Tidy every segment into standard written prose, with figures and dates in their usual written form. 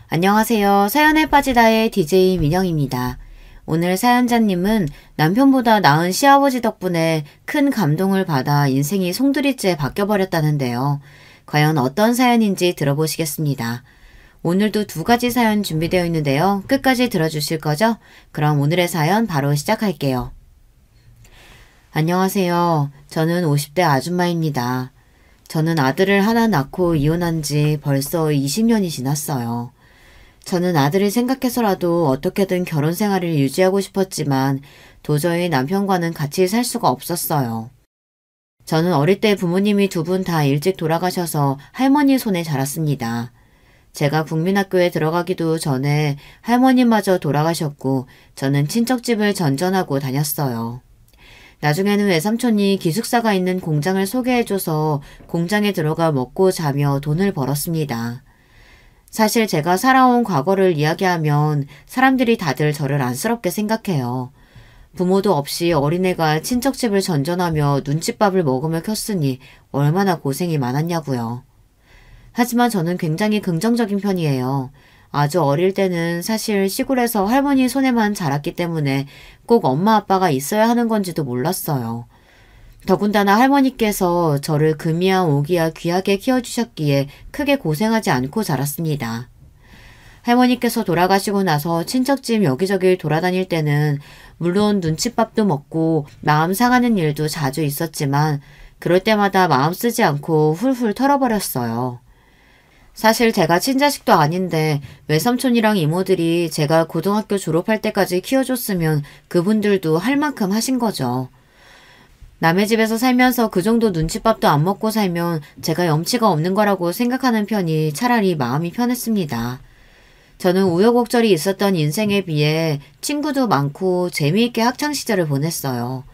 안녕하세요. 사연에 빠지다의 DJ 민영입니다. 오늘 사연자님은 남편보다 나은 시아버지 덕분에 큰 감동을 받아 인생이 송두리째 바뀌어버렸다는데요. 과연 어떤 사연인지 들어보시겠습니다. 오늘도 두 가지 사연 준비되어 있는데요. 끝까지 들어주실 거죠? 그럼 오늘의 사연 바로 시작할게요. 안녕하세요. 저는 50대 아줌마입니다. 저는 아들을 하나 낳고 이혼한 지 벌써 20년이 지났어요. 저는 아들을 생각해서라도 어떻게든 결혼 생활을 유지하고 싶었지만 도저히 남편과는 같이 살 수가 없었어요. 저는 어릴 때 부모님이 두 분 다 일찍 돌아가셔서 할머니 손에 자랐습니다. 제가 국민학교에 들어가기도 전에 할머니마저 돌아가셨고 저는 친척집을 전전하고 다녔어요. 나중에는 외삼촌이 기숙사가 있는 공장을 소개해줘서 공장에 들어가 먹고 자며 돈을 벌었습니다. 사실 제가 살아온 과거를 이야기하면 사람들이 다들 저를 안쓰럽게 생각해요. 부모도 없이 어린애가 친척집을 전전하며 눈칫밥을 먹으며 컸으니 얼마나 고생이 많았냐고요. 하지만 저는 굉장히 긍정적인 편이에요. 아주 어릴 때는 사실 시골에서 할머니 손에만 자랐기 때문에 꼭 엄마 아빠가 있어야 하는 건지도 몰랐어요. 더군다나 할머니께서 저를 금이야 오기야 귀하게 키워주셨기에 크게 고생하지 않고 자랐습니다. 할머니께서 돌아가시고 나서 친척집 여기저기 돌아다닐 때는 물론 눈칫밥도 먹고 마음 상하는 일도 자주 있었지만 그럴 때마다 마음 쓰지 않고 훌훌 털어버렸어요. 사실 제가 친자식도 아닌데 외삼촌이랑 이모들이 제가 고등학교 졸업할 때까지 키워줬으면 그분들도 할 만큼 하신 거죠. 남의 집에서 살면서 그 정도 눈칫밥도 안 먹고 살면 제가 염치가 없는 거라고 생각하는 편이 차라리 마음이 편했습니다. 저는 우여곡절이 있었던 인생에 비해 친구도 많고 재미있게 학창시절을 보냈어요.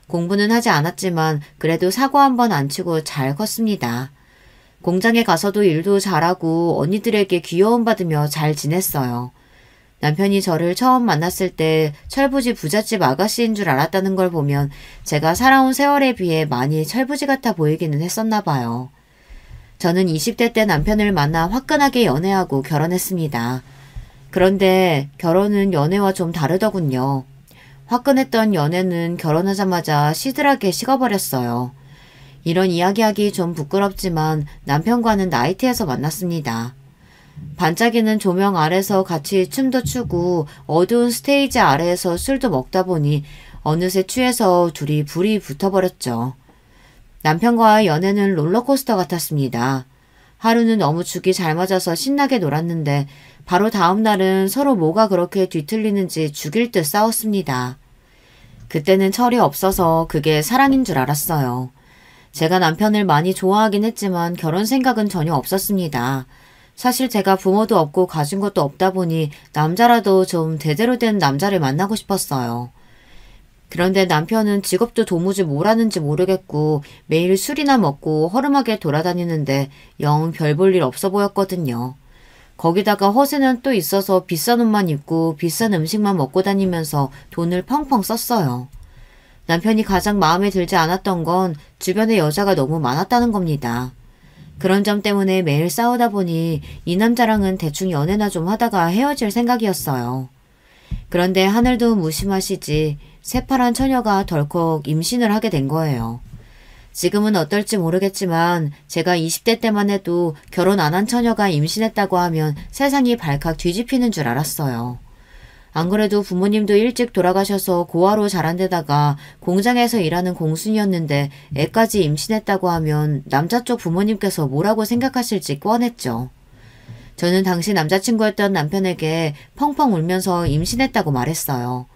공부는 하지 않았지만 그래도 사고 한 번 안 치고 잘 컸습니다. 공장에 가서도 일도 잘하고 언니들에게 귀여움받으며 잘 지냈어요. 남편이 저를 처음 만났을 때 철부지 부잣집 아가씨인 줄 알았다는 걸 보면 제가 살아온 세월에 비해 많이 철부지 같아 보이기는 했었나 봐요. 저는 20대 때 남편을 만나 화끈하게 연애하고 결혼했습니다. 그런데 결혼은 연애와 좀 다르더군요. 화끈했던 연애는 결혼하자마자 시들하게 식어버렸어요. 이런 이야기하기 좀 부끄럽지만 남편과는 나이트에서 만났습니다. 반짝이는 조명 아래서 같이 춤도 추고 어두운 스테이지 아래에서 술도 먹다 보니 어느새 취해서 둘이 불이 붙어버렸죠. 남편과의 연애는 롤러코스터 같았습니다. 하루는 너무 죽이 잘 맞아서 신나게 놀았는데 바로 다음 날은 서로 뭐가 그렇게 뒤틀리는지 죽일 듯 싸웠습니다. 그때는 철이 없어서 그게 사랑인 줄 알았어요. 제가 남편을 많이 좋아하긴 했지만 결혼 생각은 전혀 없었습니다. 사실 제가 부모도 없고 가진 것도 없다 보니 남자라도 좀 제대로 된 남자를 만나고 싶었어요. 그런데 남편은 직업도 도무지 뭘 하는지 모르겠고 매일 술이나 먹고 허름하게 돌아다니는데 영 별 볼 일 없어 보였거든요. 거기다가 허세는 또 있어서 비싼 옷만 입고 비싼 음식만 먹고 다니면서 돈을 펑펑 썼어요. 남편이 가장 마음에 들지 않았던 건 주변에 여자가 너무 많았다는 겁니다. 그런 점 때문에 매일 싸우다 보니 이 남자랑은 대충 연애나 좀 하다가 헤어질 생각이었어요. 그런데 하늘도 무심하시지 새파란 처녀가 덜컥 임신을 하게 된 거예요. 지금은 어떨지 모르겠지만 제가 20대 때만 해도 결혼 안 한 처녀가 임신했다고 하면 세상이 발칵 뒤집히는 줄 알았어요. 안 그래도 부모님도 일찍 돌아가셔서 고아로 자란 데다가 공장에서 일하는 공순이었는데 애까지 임신했다고 하면 남자 쪽 부모님께서 뭐라고 생각하실지 뻔했죠. 저는 당시 남자친구였던 남편에게 펑펑 울면서 임신했다고 말했어요.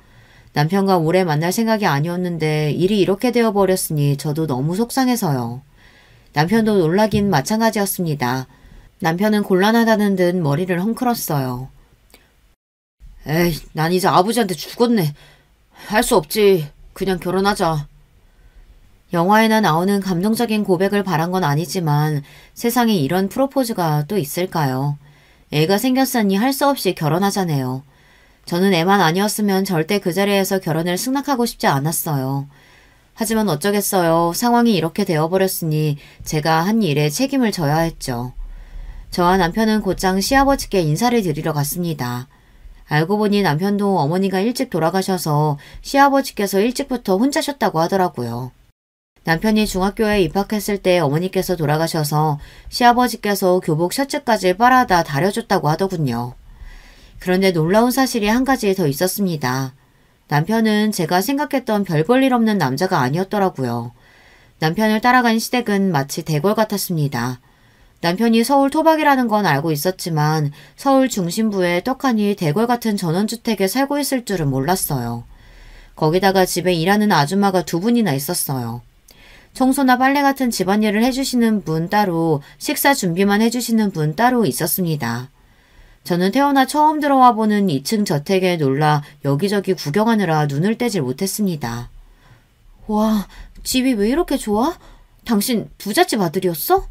남편과 오래 만날 생각이 아니었는데 일이 이렇게 되어버렸으니 저도 너무 속상해서요. 남편도 놀라긴 마찬가지였습니다. 남편은 곤란하다는 듯 머리를 헝클었어요. 에이, 난 이제 아버지한테 죽었네. 할 수 없지. 그냥 결혼하자. 영화에나 나오는 감동적인 고백을 바란 건 아니지만 세상에 이런 프로포즈가 또 있을까요? 애가 생겼으니 할 수 없이 결혼하자네요. 저는 애만 아니었으면 절대 그 자리에서 결혼을 승낙하고 싶지 않았어요. 하지만 어쩌겠어요. 상황이 이렇게 되어버렸으니 제가 한 일에 책임을 져야 했죠. 저와 남편은 곧장 시아버지께 인사를 드리러 갔습니다. 알고 보니 남편도 어머니가 일찍 돌아가셔서 시아버지께서 일찍부터 혼자 쉬었다고 하더라고요. 남편이 중학교에 입학했을 때 어머니께서 돌아가셔서 시아버지께서 교복 셔츠까지 빨아다 다려줬다고 하더군요. 그런데 놀라운 사실이 한 가지 더 있었습니다. 남편은 제가 생각했던 별 볼 일 없는 남자가 아니었더라고요. 남편을 따라간 시댁은 마치 대궐 같았습니다. 남편이 서울 토박이라는 건 알고 있었지만 서울 중심부에 떡하니 대궐 같은 전원주택에 살고 있을 줄은 몰랐어요. 거기다가 집에 일하는 아줌마가 2분이나 있었어요. 청소나 빨래 같은 집안일을 해주시는 분 따로, 식사 준비만 해주시는 분 따로 있었습니다. 저는 태어나 처음 들어와 보는 2층 저택에 놀라 여기저기 구경하느라 눈을 떼질 못했습니다. 와, 집이 왜 이렇게 좋아? 당신 부잣집 아들이었어?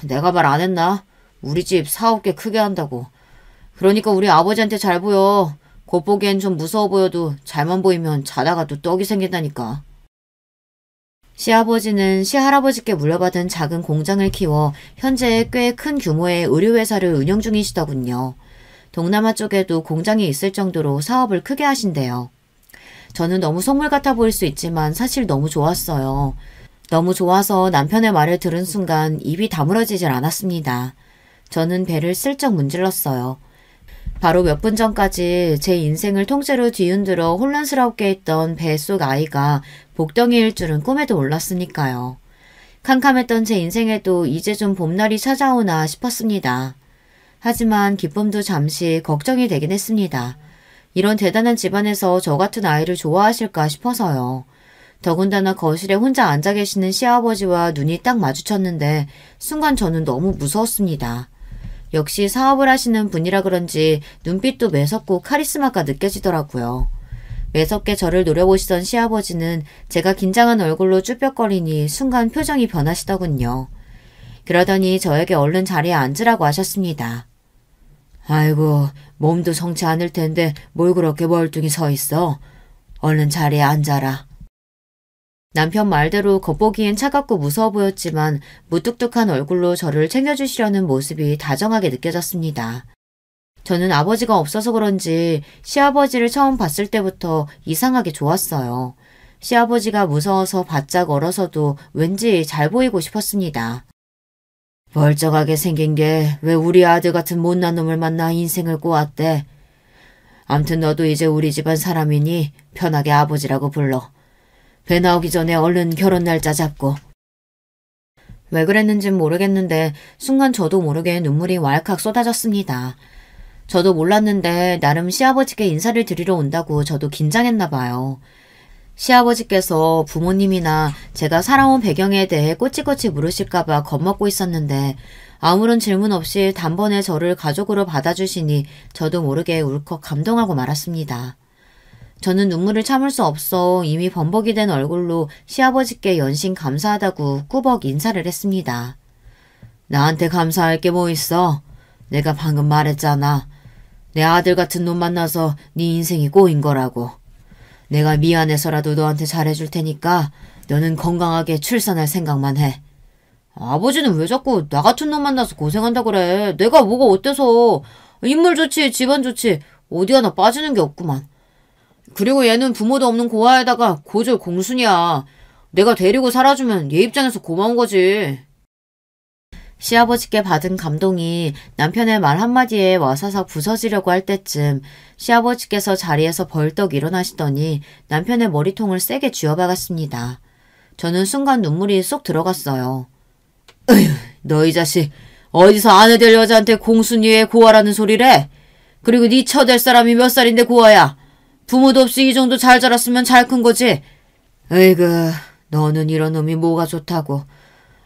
내가 말 안 했나? 우리 집 사업 꽤 크게 한다고. 그러니까 우리 아버지한테 잘 보여. 겉보기엔 좀 무서워 보여도 잘만 보이면 자다가 또 떡이 생긴다니까. 시아버지는 시할아버지께 물려받은 작은 공장을 키워 현재 꽤 큰 규모의 의류회사를 운영 중이시더군요. 동남아 쪽에도 공장이 있을 정도로 사업을 크게 하신대요. 저는 너무 속물 같아 보일 수 있지만 사실 너무 좋았어요. 너무 좋아서 남편의 말을 들은 순간 입이 다물어지질 않았습니다. 저는 배를 슬쩍 문질렀어요. 바로 몇 분 전까지 제 인생을 통째로 뒤흔들어 혼란스럽게 했던 뱃속 아이가 복덩이일 줄은 꿈에도 몰랐으니까요. 캄캄했던 제 인생에도 이제 좀 봄날이 찾아오나 싶었습니다. 하지만 기쁨도 잠시 걱정이 되긴 했습니다. 이런 대단한 집안에서 저 같은 아이를 좋아하실까 싶어서요. 더군다나 거실에 혼자 앉아 계시는 시아버지와 눈이 딱 마주쳤는데 순간 저는 너무 무서웠습니다. 역시 사업을 하시는 분이라 그런지 눈빛도 매섭고 카리스마가 느껴지더라고요. 매섭게 저를 노려보시던 시아버지는 제가 긴장한 얼굴로 쭈뼛거리니 순간 표정이 변하시더군요. 그러더니 저에게 얼른 자리에 앉으라고 하셨습니다. 아이고, 몸도 성치 않을 텐데 뭘 그렇게 멀뚱히 서 있어. 얼른 자리에 앉아라. 남편 말대로 겉보기엔 차갑고 무서워 보였지만 무뚝뚝한 얼굴로 저를 챙겨주시려는 모습이 다정하게 느껴졌습니다. 저는 아버지가 없어서 그런지 시아버지를 처음 봤을 때부터 이상하게 좋았어요. 시아버지가 무서워서 바짝 얼어서도 왠지 잘 보이고 싶었습니다. 멀쩡하게 생긴 게 왜 우리 아들 같은 못난 놈을 만나 인생을 꼬았대. 암튼 너도 이제 우리 집안 사람이니 편하게 아버지라고 불러. 배 나오기 전에 얼른 결혼 날짜 잡고. 왜 그랬는진 모르겠는데 순간 저도 모르게 눈물이 왈칵 쏟아졌습니다. 저도 몰랐는데 나름 시아버지께 인사를 드리러 온다고 저도 긴장했나 봐요. 시아버지께서 부모님이나 제가 살아온 배경에 대해 꼬치꼬치 물으실까봐 겁먹고 있었는데 아무런 질문 없이 단번에 저를 가족으로 받아주시니 저도 모르게 울컥 감동하고 말았습니다. 저는 눈물을 참을 수 없어 이미 범벅이 된 얼굴로 시아버지께 연신 감사하다고 꾸벅 인사를 했습니다. 나한테 감사할 게 뭐 있어? 내가 방금 말했잖아. 내 아들 같은 놈 만나서 네 인생이 꼬인 거라고. 내가 미안해서라도 너한테 잘해줄 테니까 너는 건강하게 출산할 생각만 해. 아버지는 왜 자꾸 나 같은 놈 만나서 고생한다 그래. 내가 뭐가 어때서. 인물 좋지 집안 좋지 어디 하나 빠지는 게 없구만. 그리고 얘는 부모도 없는 고아에다가 고졸 공순이야. 내가 데리고 살아주면 얘 입장에서 고마운 거지. 시아버지께 받은 감동이 남편의 말 한마디에 와사삭 부서지려고 할 때쯤 시아버지께서 자리에서 벌떡 일어나시더니 남편의 머리통을 세게 쥐어박았습니다. 저는 순간 눈물이 쏙 들어갔어요. 으휴, 너 이 자식 어디서 아내 될 여자한테 공순이의 고아라는 소리래? 그리고 네 처될 사람이 몇 살인데 고아야? 부모도 없이 이 정도 잘 자랐으면 잘 큰 거지. 으이그, 너는 이런 놈이 뭐가 좋다고.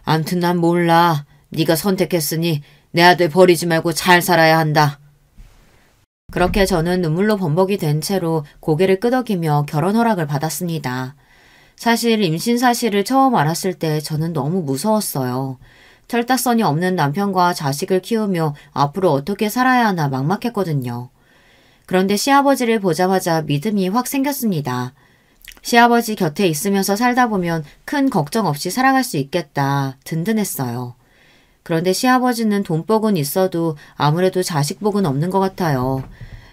암튼 난 몰라. 네가 선택했으니 내 아들 버리지 말고 잘 살아야 한다. 그렇게 저는 눈물로 범벅이 된 채로 고개를 끄덕이며 결혼 허락을 받았습니다. 사실 임신 사실을 처음 알았을 때 저는 너무 무서웠어요. 철딱선이 없는 남편과 자식을 키우며 앞으로 어떻게 살아야 하나 막막했거든요. 그런데 시아버지를 보자마자 믿음이 확 생겼습니다. 시아버지 곁에 있으면서 살다 보면 큰 걱정 없이 살아갈 수 있겠다. 든든했어요. 그런데 시아버지는 돈복은 있어도 아무래도 자식복은 없는 것 같아요.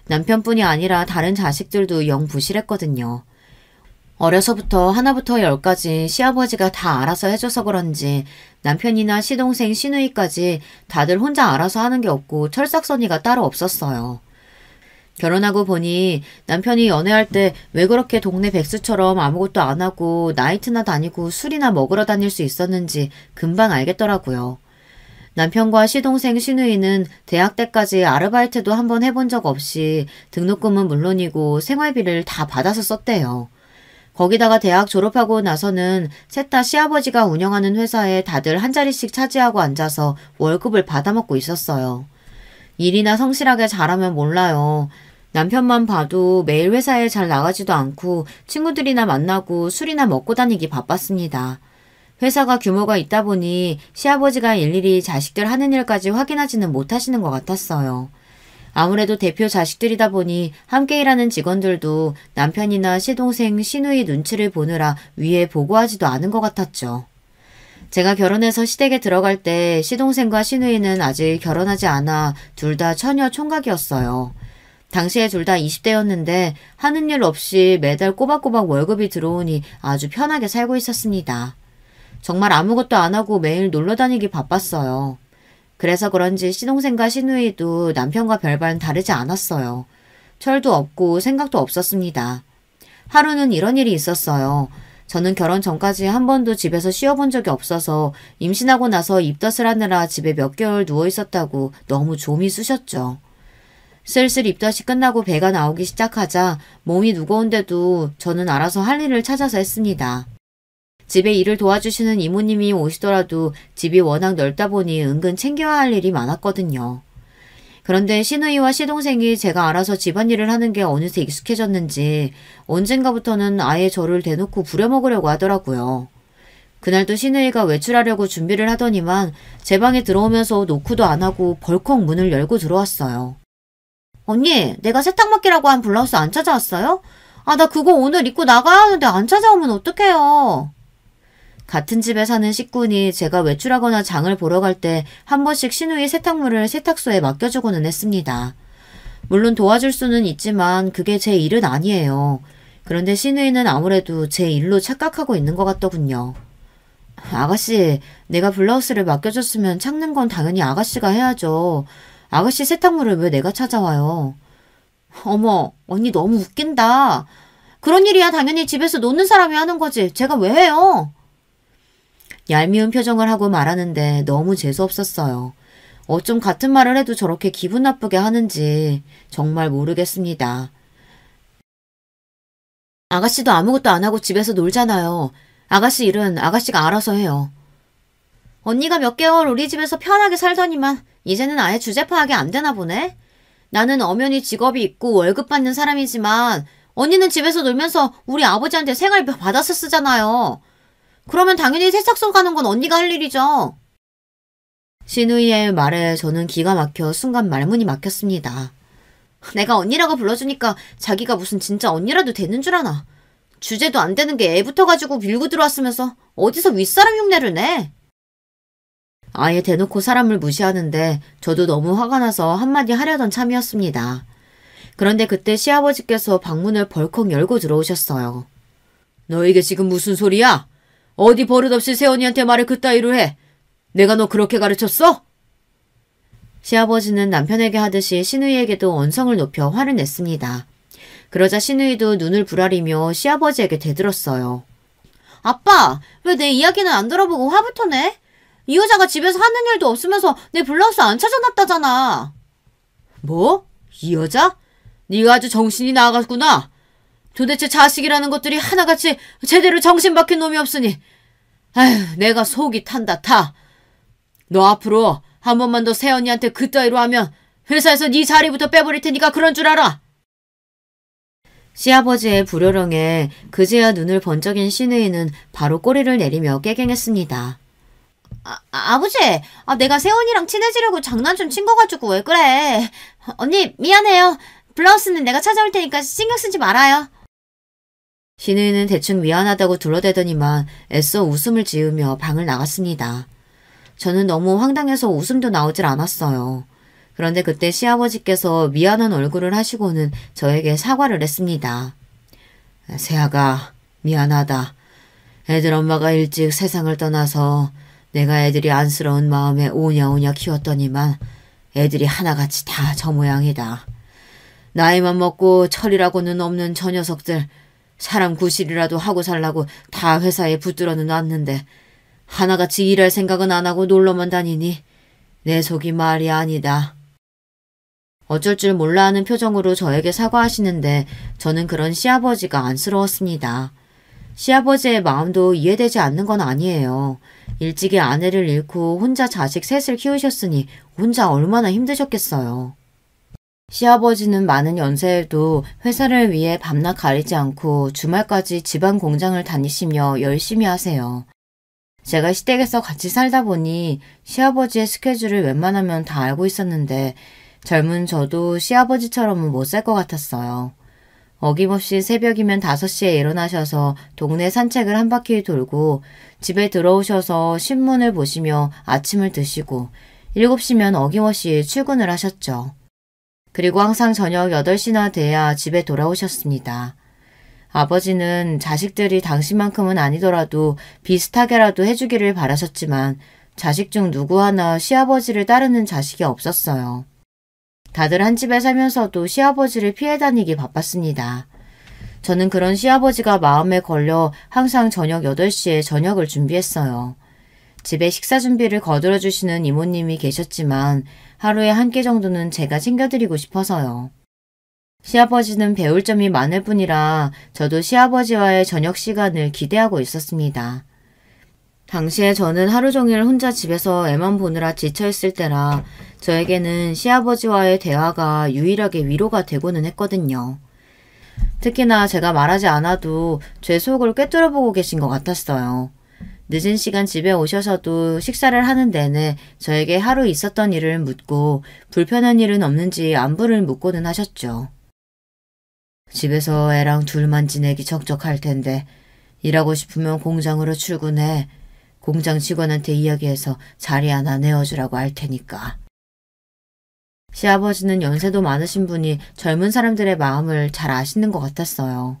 남편뿐이 아니라 다른 자식들도 영 부실했거든요. 어려서부터 하나부터 열까지 시아버지가 다 알아서 해줘서 그런지 남편이나 시동생, 시누이까지 다들 혼자 알아서 하는 게 없고 철딱서니가 따로 없었어요. 결혼하고 보니 남편이 연애할 때 왜 그렇게 동네 백수처럼 아무것도 안 하고 나이트나 다니고 술이나 먹으러 다닐 수 있었는지 금방 알겠더라고요. 남편과 시동생 시누이는 대학 때까지 아르바이트도 한번 해본 적 없이 등록금은 물론이고 생활비를 다 받아서 썼대요. 거기다가 대학 졸업하고 나서는 셋 다 시아버지가 운영하는 회사에 다들 한 자리씩 차지하고 앉아서 월급을 받아먹고 있었어요. 일이나 성실하게 잘하면 몰라요. 남편만 봐도 매일 회사에 잘 나가지도 않고 친구들이나 만나고 술이나 먹고 다니기 바빴습니다. 회사가 규모가 있다 보니 시아버지가 일일이 자식들 하는 일까지 확인하지는 못하시는 것 같았어요. 아무래도 대표 자식들이다 보니 함께 일하는 직원들도 남편이나 시동생, 시누이 눈치를 보느라 위에 보고하지도 않은 것 같았죠. 제가 결혼해서 시댁에 들어갈 때 시동생과 시누이는 아직 결혼하지 않아 둘 다 처녀 총각이었어요. 당시에 둘 다 20대였는데 하는 일 없이 매달 꼬박꼬박 월급이 들어오니 아주 편하게 살고 있었습니다. 정말 아무것도 안 하고 매일 놀러 다니기 바빴어요. 그래서 그런지 시동생과 시누이도 남편과 별반 다르지 않았어요. 철도 없고 생각도 없었습니다. 하루는 이런 일이 있었어요. 저는 결혼 전까지 한 번도 집에서 쉬어본 적이 없어서 임신하고 나서 입덧을 하느라 집에 몇 개월 누워 있었다고 너무 좀이 쑤셨죠. 슬슬 입덧이 끝나고 배가 나오기 시작하자 몸이 무거운데도 저는 알아서 할 일을 찾아서 했습니다. 집에 일을 도와주시는 이모님이 오시더라도 집이 워낙 넓다 보니 은근 챙겨야 할 일이 많았거든요. 그런데 시누이와 시동생이 제가 알아서 집안일을 하는 게 어느새 익숙해졌는지 언젠가부터는 아예 저를 대놓고 부려먹으려고 하더라고요. 그날도 시누이가 외출하려고 준비를 하더니만 제 방에 들어오면서 노크도 안 하고 벌컥 문을 열고 들어왔어요. 언니, 내가 세탁 맡기라고 한 블라우스 안 찾아왔어요? 아, 나 그거 오늘 입고 나가야 하는데 안 찾아오면 어떡해요? 같은 집에 사는 식구니 제가 외출하거나 장을 보러 갈 때 한 번씩 시누이 세탁물을 세탁소에 맡겨주고는 했습니다. 물론 도와줄 수는 있지만 그게 제 일은 아니에요. 그런데 시누이는 아무래도 제 일로 착각하고 있는 것 같더군요. 아가씨, 내가 블라우스를 맡겨줬으면 찾는 건 당연히 아가씨가 해야죠. 아가씨 세탁물을 왜 내가 찾아와요? 어머, 언니 너무 웃긴다. 그런 일이야 당연히 집에서 노는 사람이 하는 거지. 제가 왜 해요? 얄미운 표정을 하고 말하는데 너무 재수없었어요. 어쩜 같은 말을 해도 저렇게 기분 나쁘게 하는지 정말 모르겠습니다. 아가씨도 아무것도 안 하고 집에서 놀잖아요. 아가씨 일은 아가씨가 알아서 해요. 언니가 몇 개월 우리 집에서 편하게 살더니만 이제는 아예 주제 파악이 안 되나 보네. 나는 엄연히 직업이 있고 월급 받는 사람이지만 언니는 집에서 놀면서 우리 아버지한테 생활비 받아서 쓰잖아요. 그러면 당연히 세탁소 가는 건 언니가 할 일이죠. 시누이의 말에 저는 기가 막혀 순간 말문이 막혔습니다. 내가 언니라고 불러주니까 자기가 무슨 진짜 언니라도 되는 줄 아나. 주제도 안 되는 게 애부터 가지고 밀고 들어왔으면서 어디서 윗사람 흉내를 내. 아예 대놓고 사람을 무시하는데 저도 너무 화가 나서 한마디 하려던 참이었습니다. 그런데 그때 시아버지께서 방문을 벌컥 열고 들어오셨어요. 너 이게 지금 무슨 소리야? 어디 버릇없이 새언니한테 말을 그따위로 해. 내가 너 그렇게 가르쳤어? 시아버지는 남편에게 하듯이 시누이에게도 언성을 높여 화를 냈습니다. 그러자 시누이도 눈을 부라리며 시아버지에게 대들었어요. 아빠, 왜 내 이야기는 안 들어보고 화부터 내? 이 여자가 집에서 하는 일도 없으면서 내 블라우스 안 찾아놨다잖아. 뭐? 이 여자? 네가 아주 정신이 나갔구나. 도대체 자식이라는 것들이 하나같이 제대로 정신 박힌 놈이 없으니 아휴 내가 속이 탄다 타. 너 앞으로 한 번만 더 새언니한테 그따위로 하면 회사에서 네 자리부터 빼버릴 테니까 그런 줄 알아. 시아버지의 불효령에 그제야 눈을 번쩍인 시누이는 바로 꼬리를 내리며 깨갱했습니다. 아버지, 내가 새언니랑 친해지려고 장난 좀 친 거 가지고 왜 그래. 언니 미안해요. 블라우스는 내가 찾아올 테니까 신경 쓰지 말아요. 시누이는 대충 미안하다고 둘러대더니만 애써 웃음을 지으며 방을 나갔습니다. 저는 너무 황당해서 웃음도 나오질 않았어요. 그런데 그때 시아버지께서 미안한 얼굴을 하시고는 저에게 사과를 했습니다. 세아가 미안하다. 애들 엄마가 일찍 세상을 떠나서 내가 애들이 안쓰러운 마음에 오냐오냐 키웠더니만 애들이 하나같이 다 저 모양이다. 나이만 먹고 철이라고는 없는 저 녀석들 사람 구실이라도 하고 살라고 다 회사에 붙들어는 놨는데 하나같이 일할 생각은 안 하고 놀러만 다니니 내 속이 말이 아니다. 어쩔 줄 몰라 하는 표정으로 저에게 사과하시는데 저는 그런 시아버지가 안쓰러웠습니다. 시아버지의 마음도 이해되지 않는 건 아니에요. 일찍이 아내를 잃고 혼자 자식 셋을 키우셨으니 혼자 얼마나 힘드셨겠어요. 시아버지는 많은 연세에도 회사를 위해 밤낮 가리지 않고 주말까지 집안 공장을 다니시며 열심히 하세요. 제가 시댁에서 같이 살다 보니 시아버지의 스케줄을 웬만하면 다 알고 있었는데 젊은 저도 시아버지처럼은 못 살 것 같았어요. 어김없이 새벽이면 5시에 일어나셔서 동네 산책을 한 바퀴 돌고 집에 들어오셔서 신문을 보시며 아침을 드시고 7시면 어김없이 출근을 하셨죠. 그리고 항상 저녁 8시나 돼야 집에 돌아오셨습니다. 아버지는 자식들이 당신만큼은 아니더라도 비슷하게라도 해주기를 바라셨지만 자식 중 누구 하나 시아버지를 따르는 자식이 없었어요. 다들 한 집에 살면서도 시아버지를 피해 다니기 바빴습니다. 저는 그런 시아버지가 마음에 걸려 항상 저녁 8시에 저녁을 준비했어요. 집에 식사 준비를 거들어 주시는 이모님이 계셨지만 하루에 한 끼 정도는 제가 챙겨드리고 싶어서요. 시아버지는 배울 점이 많을 뿐이라 저도 시아버지와의 저녁 시간을 기대하고 있었습니다. 당시에 저는 하루 종일 혼자 집에서 애만 보느라 지쳐있을 때라 저에게는 시아버지와의 대화가 유일하게 위로가 되고는 했거든요. 특히나 제가 말하지 않아도 제 속을 꿰뚫어보고 계신 것 같았어요. 늦은 시간 집에 오셔서도 식사를 하는 내내 저에게 하루 있었던 일을 묻고 불편한 일은 없는지 안부를 묻고는 하셨죠. 집에서 애랑 둘만 지내기 적적할 텐데 일하고 싶으면 공장으로 출근해. 공장 직원한테 이야기해서 자리 하나 내어주라고 할 테니까. 시아버지는 연세도 많으신 분이 젊은 사람들의 마음을 잘 아시는 것 같았어요.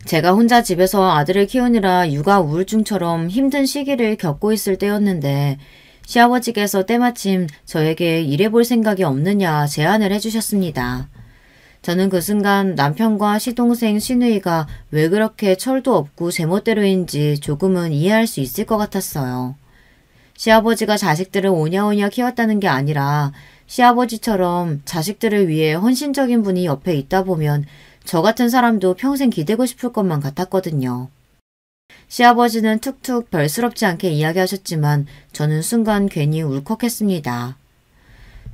제가 혼자 집에서 아들을 키우느라 육아 우울증처럼 힘든 시기를 겪고 있을 때였는데 시아버지께서 때마침 저에게 일해볼 생각이 없느냐 제안을 해주셨습니다. 저는 그 순간 남편과 시동생 시누이가 왜 그렇게 철도 없고 제멋대로인지 조금은 이해할 수 있을 것 같았어요. 시아버지가 자식들을 오냐오냐 키웠다는 게 아니라 시아버지처럼 자식들을 위해 헌신적인 분이 옆에 있다 보면 저 같은 사람도 평생 기대고 싶을 것만 같았거든요. 시아버지는 툭툭 별스럽지 않게 이야기하셨지만 저는 순간 괜히 울컥했습니다.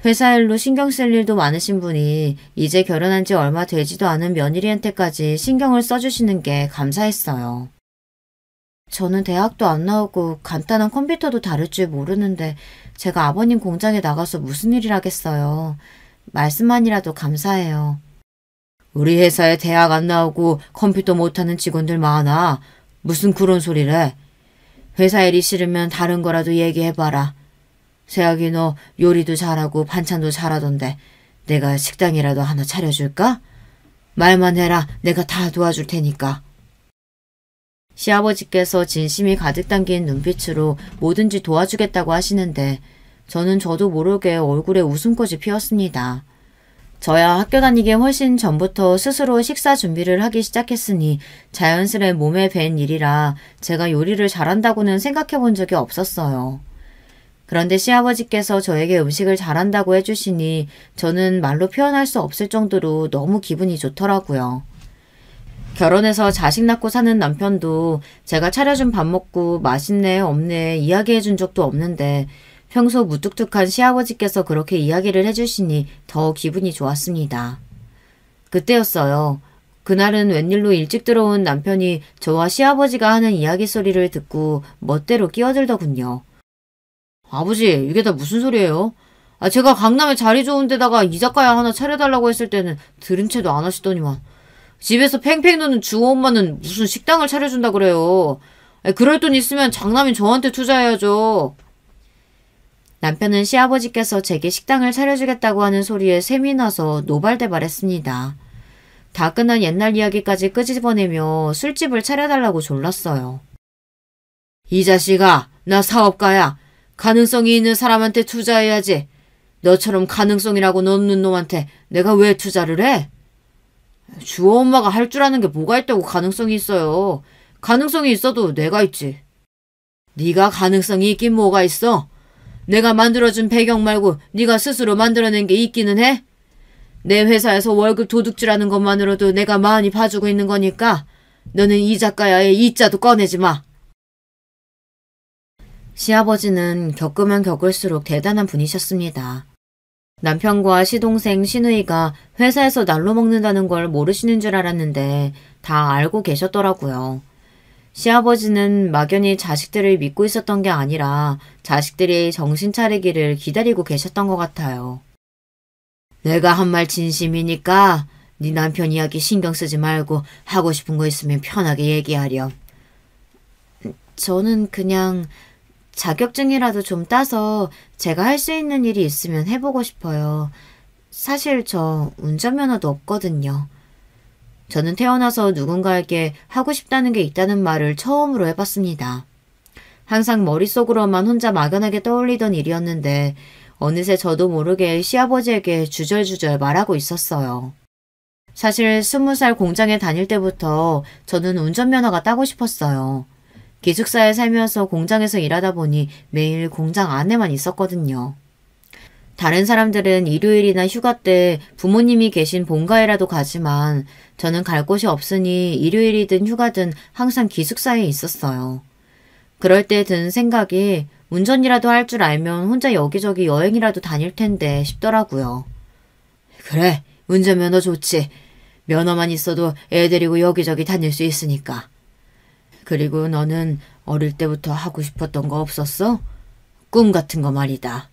회사 일로 신경 쓸 일도 많으신 분이 이제 결혼한 지 얼마 되지도 않은 며느리한테까지 신경을 써주시는 게 감사했어요. 저는 대학도 안 나오고 간단한 컴퓨터도 다룰 줄 모르는데 제가 아버님 공장에 나가서 무슨 일을 하겠어요. 말씀만이라도 감사해요. 우리 회사에 대학 안 나오고 컴퓨터 못하는 직원들 많아. 무슨 그런 소리래. 회사 일이 싫으면 다른 거라도 얘기해봐라. 세학이 너 요리도 잘하고 반찬도 잘하던데 내가 식당이라도 하나 차려줄까? 말만 해라. 내가 다 도와줄 테니까. 시아버지께서 진심이 가득 담긴 눈빛으로 뭐든지 도와주겠다고 하시는데 저는 저도 모르게 얼굴에 웃음꽃이 피었습니다. 저야 학교 다니기 훨씬 전부터 스스로 식사 준비를 하기 시작했으니 자연스레 몸에 밴 일이라 제가 요리를 잘한다고는 생각해 본 적이 없었어요. 그런데 시아버지께서 저에게 음식을 잘한다고 해주시니 저는 말로 표현할 수 없을 정도로 너무 기분이 좋더라고요. 결혼해서 자식 낳고 사는 남편도 제가 차려준 밥 먹고 맛있네 없네 이야기해 준 적도 없는데 평소 무뚝뚝한 시아버지께서 그렇게 이야기를 해주시니 더 기분이 좋았습니다. 그때였어요. 그날은 웬일로 일찍 들어온 남편이 저와 시아버지가 하는 이야기 소리를 듣고 멋대로 끼어들더군요. 아버지, 이게 다 무슨 소리예요? 제가 강남에 자리 좋은 데다가 이자카야 하나 차려달라고 했을 때는 들은 채도 안 하시더니만 집에서 팽팽 도는 주호 엄마는 무슨 식당을 차려준다 그래요. 그럴 돈 있으면 장남인 저한테 투자해야죠. 남편은 시아버지께서 제게 식당을 차려주겠다고 하는 소리에 샘이 나서 노발대발했습니다. 다 끝난 옛날 이야기까지 끄집어내며 술집을 차려달라고 졸랐어요. 이 자식아, 나 사업가야. 가능성이 있는 사람한테 투자해야지. 너처럼 가능성이라고 넣는 놈한테 내가 왜 투자를 해? 주호 엄마가 할 줄 아는 게 뭐가 있다고 가능성이 있어요. 가능성이 있어도 내가 있지. 네가 가능성이 있긴 뭐가 있어? 내가 만들어준 배경 말고 네가 스스로 만들어낸 게 있기는 해? 내 회사에서 월급 도둑질하는 것만으로도 내가 많이 봐주고 있는 거니까 너는 이 작가야의 이자도 꺼내지 마. 시아버지는 겪으면 겪을수록 대단한 분이셨습니다. 남편과 시동생 시누이가 회사에서 날로 먹는다는 걸 모르시는 줄 알았는데 다 알고 계셨더라고요. 시아버지는 막연히 자식들을 믿고 있었던 게 아니라 자식들이 정신 차리기를 기다리고 계셨던 것 같아요. 내가 한 말 진심이니까 네 남편 이야기 신경 쓰지 말고 하고 싶은 거 있으면 편하게 얘기하렴. 저는 그냥 자격증이라도 좀 따서 제가 할 수 있는 일이 있으면 해보고 싶어요. 사실 저 운전면허도 없거든요. 저는 태어나서 누군가에게 하고 싶다는 게 있다는 말을 처음으로 해봤습니다. 항상 머릿속으로만 혼자 막연하게 떠올리던 일이었는데 어느새 저도 모르게 시아버지에게 주절주절 말하고 있었어요. 사실 20살 공장에 다닐 때부터 저는 운전면허가 따고 싶었어요. 기숙사에 살면서 공장에서 일하다 보니 매일 공장 안에만 있었거든요. 다른 사람들은 일요일이나 휴가 때 부모님이 계신 본가에라도 가지만 저는 갈 곳이 없으니 일요일이든 휴가든 항상 기숙사에 있었어요. 그럴 때 든 생각이 운전이라도 할 줄 알면 혼자 여기저기 여행이라도 다닐 텐데 싶더라고요. 그래, 운전면허 좋지. 면허만 있어도 애 데리고 여기저기 다닐 수 있으니까. 그리고 너는 어릴 때부터 하고 싶었던 거 없었어? 꿈 같은 거 말이다.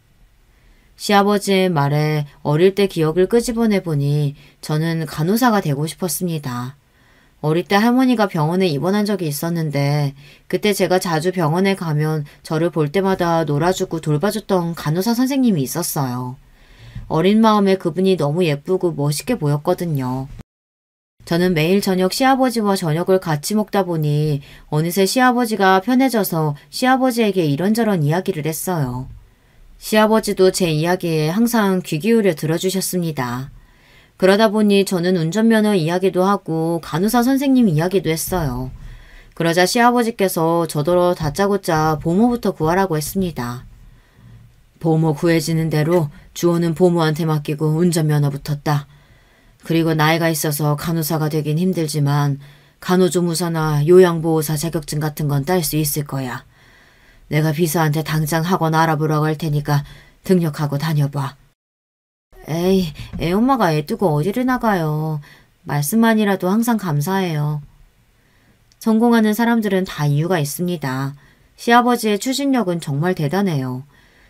시아버지의 말에 어릴 때 기억을 끄집어내보니 저는 간호사가 되고 싶었습니다. 어릴 때 할머니가 병원에 입원한 적이 있었는데 그때 제가 자주 병원에 가면 저를 볼 때마다 놀아주고 돌봐줬던 간호사 선생님이 있었어요. 어린 마음에 그분이 너무 예쁘고 멋있게 보였거든요. 저는 매일 저녁 시아버지와 저녁을 같이 먹다 보니 어느새 시아버지가 편해져서 시아버지에게 이런저런 이야기를 했어요. 시아버지도 제 이야기에 항상 귀 기울여 들어주셨습니다. 그러다 보니 저는 운전면허 이야기도 하고 간호사 선생님 이야기도 했어요. 그러자 시아버지께서 저더러 다짜고짜 보모부터 구하라고 했습니다. 보모 구해지는 대로 주호는 보모한테 맡기고 운전면허부터 따. 그리고 나이가 있어서 간호사가 되긴 힘들지만 간호조무사나 요양보호사 자격증 같은 건 딸 수 있을 거야. 내가 비서한테 당장 학원 알아보라고 할 테니까 등록하고 다녀봐. 에이, 애엄마가 애 두고 어디를 나가요. 말씀만이라도 항상 감사해요. 성공하는 사람들은 다 이유가 있습니다. 시아버지의 추진력은 정말 대단해요.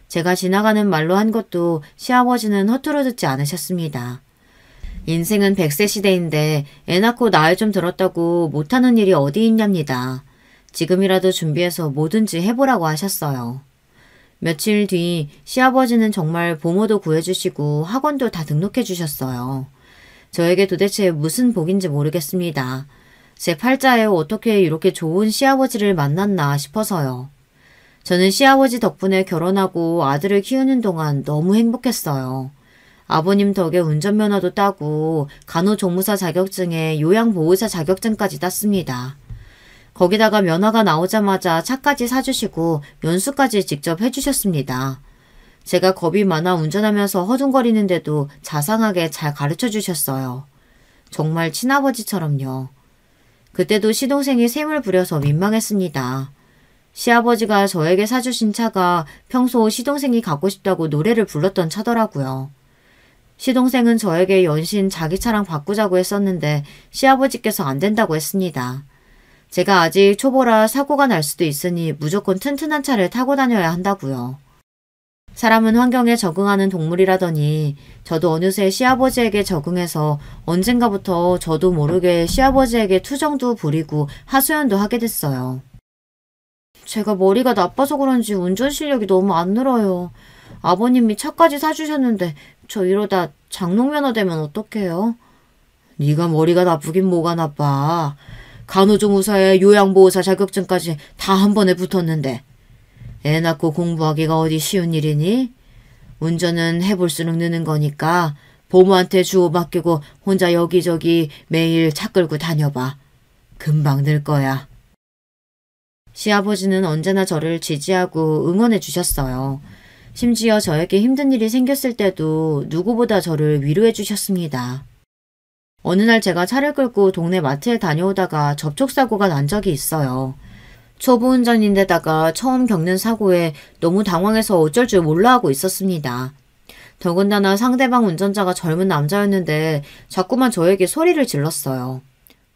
제가 지나가는 말로 한 것도 시아버지는 허투루 듣지 않으셨습니다. 인생은 100세 시대인데 애 낳고 나이 좀 들었다고 못하는 일이 어디 있냐입니다. 지금이라도 준비해서 뭐든지 해보라고 하셨어요. 며칠 뒤 시아버지는 정말 보모도 구해주시고 학원도 다 등록해 주셨어요. 저에게 도대체 무슨 복인지 모르겠습니다. 제 팔자에 어떻게 이렇게 좋은 시아버지를 만났나 싶어서요. 저는 시아버지 덕분에 결혼하고 아들을 키우는 동안 너무 행복했어요. 아버님 덕에 운전면허도 따고 간호조무사 자격증에 요양보호사 자격증까지 땄습니다. 거기다가 면허가 나오자마자 차까지 사주시고 연수까지 직접 해주셨습니다. 제가 겁이 많아 운전하면서 허둥거리는데도 자상하게 잘 가르쳐 주셨어요. 정말 친아버지처럼요. 그때도 시동생이 셈을 부려서 민망했습니다. 시아버지가 저에게 사주신 차가 평소 시동생이 갖고 싶다고 노래를 불렀던 차더라고요. 시동생은 저에게 연신 자기 차랑 바꾸자고 했었는데 시아버지께서 안 된다고 했습니다. 제가 아직 초보라 사고가 날 수도 있으니 무조건 튼튼한 차를 타고 다녀야 한다고요. 사람은 환경에 적응하는 동물이라더니 저도 어느새 시아버지에게 적응해서 언젠가부터 저도 모르게 시아버지에게 투정도 부리고 하소연도 하게 됐어요. 제가 머리가 나빠서 그런지 운전 실력이 너무 안 늘어요. 아버님이 차까지 사주셨는데 저 이러다 장롱면허 되면 어떡해요? 네가 머리가 나쁘긴 뭐가 나빠. 간호조무사에 요양보호사 자격증까지 다 한 번에 붙었는데 애 낳고 공부하기가 어디 쉬운 일이니? 운전은 해볼수록 느는 거니까 보모한테 주워 맡기고 혼자 여기저기 매일 차 끌고 다녀봐. 금방 늘 거야. 시아버지는 언제나 저를 지지하고 응원해 주셨어요. 심지어 저에게 힘든 일이 생겼을 때도 누구보다 저를 위로해 주셨습니다. 어느 날 제가 차를 끌고 동네 마트에 다녀오다가 접촉사고가 난 적이 있어요. 초보 운전인데다가 처음 겪는 사고에 너무 당황해서 어쩔 줄 몰라 하고 있었습니다. 더군다나 상대방 운전자가 젊은 남자였는데 자꾸만 저에게 소리를 질렀어요.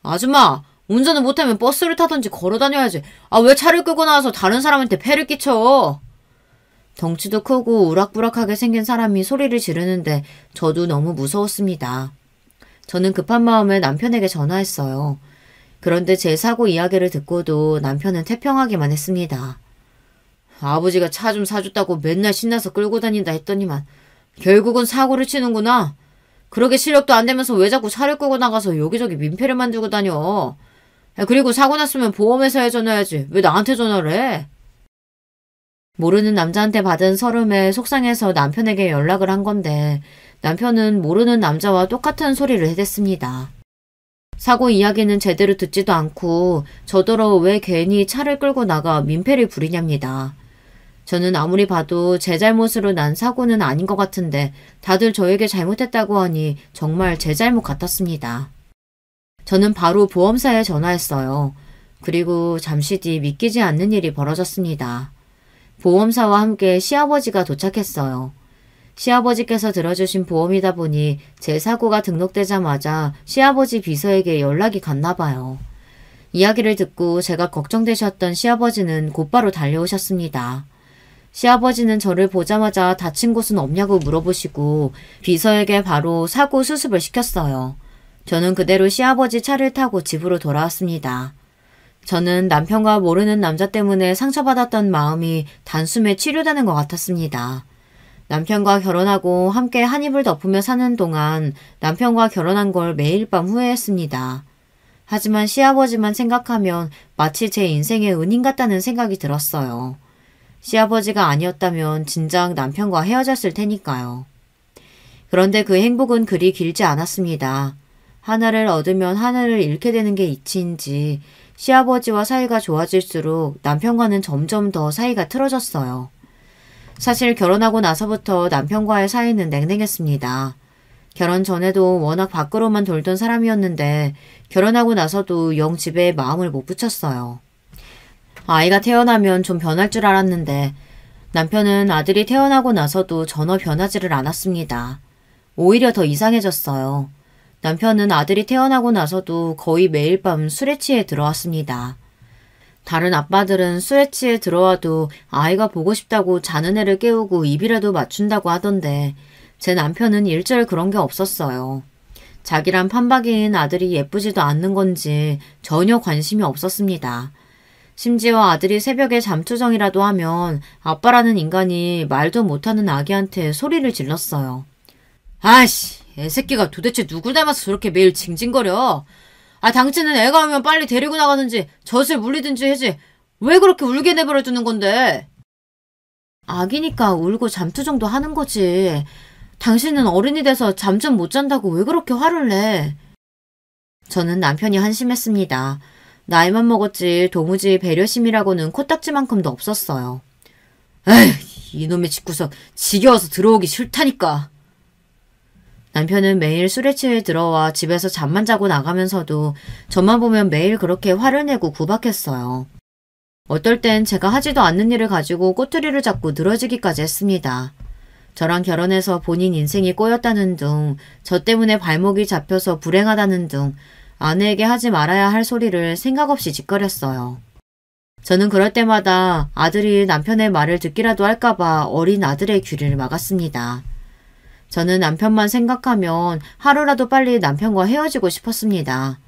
아줌마! 운전을 못하면 버스를 타든지 걸어 다녀야지. 왜 차를 끌고 나와서 다른 사람한테 폐를 끼쳐? 덩치도 크고 우락부락하게 생긴 사람이 소리를 지르는데 저도 너무 무서웠습니다. 저는 급한 마음에 남편에게 전화했어요. 그런데 제 사고 이야기를 듣고도 남편은 태평하기만 했습니다. 아버지가 차 좀 사줬다고 맨날 신나서 끌고 다닌다 했더니만 결국은 사고를 치는구나. 그러게 실력도 안 되면서 왜 자꾸 차를 끌고 나가서 여기저기 민폐를 만들고 다녀. 그리고 사고 났으면 보험회사에 전화해야지. 왜 나한테 전화를 해? 모르는 남자한테 받은 서름에 속상해서 남편에게 연락을 한 건데 남편은 모르는 남자와 똑같은 소리를 해댔습니다. 사고 이야기는 제대로 듣지도 않고 저더러 왜 괜히 차를 끌고 나가 민폐를 부리냐입니다. 저는 아무리 봐도 제 잘못으로 난 사고는 아닌 것 같은데 다들 저에게 잘못했다고 하니 정말 제 잘못 같았습니다. 저는 바로 보험사에 전화했어요. 그리고 잠시 뒤 믿기지 않는 일이 벌어졌습니다. 보험사와 함께 시아버지가 도착했어요. 시아버지께서 들어주신 보험이다 보니 제 사고가 등록되자마자 시아버지 비서에게 연락이 갔나 봐요. 이야기를 듣고 제가 걱정되셨던 시아버지는 곧바로 달려오셨습니다. 시아버지는 저를 보자마자 다친 곳은 없냐고 물어보시고 비서에게 바로 사고 수습을 시켰어요. 저는 그대로 시아버지 차를 타고 집으로 돌아왔습니다. 저는 남편과 모르는 남자 때문에 상처받았던 마음이 단숨에 치료되는 것 같았습니다. 남편과 결혼하고 함께 한 이불 덮으며 사는 동안 남편과 결혼한 걸 매일 밤 후회했습니다. 하지만 시아버지만 생각하면 마치 제 인생의 은인 같다는 생각이 들었어요. 시아버지가 아니었다면 진작 남편과 헤어졌을 테니까요. 그런데 그 행복은 그리 길지 않았습니다. 하나를 얻으면 하나를 잃게 되는 게 이치인지 시아버지와 사이가 좋아질수록 남편과는 점점 더 사이가 틀어졌어요. 사실 결혼하고 나서부터 남편과의 사이는 냉랭했습니다. 결혼 전에도 워낙 밖으로만 돌던 사람이었는데 결혼하고 나서도 영 집에 마음을 못 붙였어요. 아이가 태어나면 좀 변할 줄 알았는데 남편은 아들이 태어나고 나서도 전혀 변하지를 않았습니다. 오히려 더 이상해졌어요. 남편은 아들이 태어나고 나서도 거의 매일 밤 술에 취해 들어왔습니다. 다른 아빠들은 술에 취해 들어와도 아이가 보고 싶다고 자는 애를 깨우고 입이라도 맞춘다고 하던데 제 남편은 일절 그런 게 없었어요. 자기란 판박이인 아들이 예쁘지도 않는 건지 전혀 관심이 없었습니다. 심지어 아들이 새벽에 잠투정이라도 하면 아빠라는 인간이 말도 못하는 아기한테 소리를 질렀어요. 아이씨, 애새끼가 도대체 누굴 닮아서 저렇게 매일 징징거려. 당신은 애가 오면 빨리 데리고 나가든지 젖을 물리든지 해지. 왜 그렇게 울게 내버려 두는 건데? 아기니까 울고 잠투정도 하는 거지. 당신은 어른이 돼서 잠 좀 못 잔다고 왜 그렇게 화를 내? 저는 남편이 한심했습니다. 나이만 먹었지 도무지 배려심이라고는 코딱지만큼도 없었어요. 에이, 이놈의 집구석 지겨워서 들어오기 싫다니까. 남편은 매일 술에 취해 들어와 집에서 잠만 자고 나가면서도 저만 보면 매일 그렇게 화를 내고 구박했어요. 어떨 땐 제가 하지도 않는 일을 가지고 꼬투리를 잡고 늘어지기까지 했습니다. 저랑 결혼해서 본인 인생이 꼬였다는 둥, 저 때문에 발목이 잡혀서 불행하다는 둥, 아내에게 하지 말아야 할 소리를 생각 없이 짓거렸어요. 저는 그럴 때마다 아들이 남편의 말을 듣기라도 할까봐 어린 아들의 귀를 막았습니다. 저는 남편만 생각하면 하루라도 빨리 남편과 헤어지고 싶었습니다.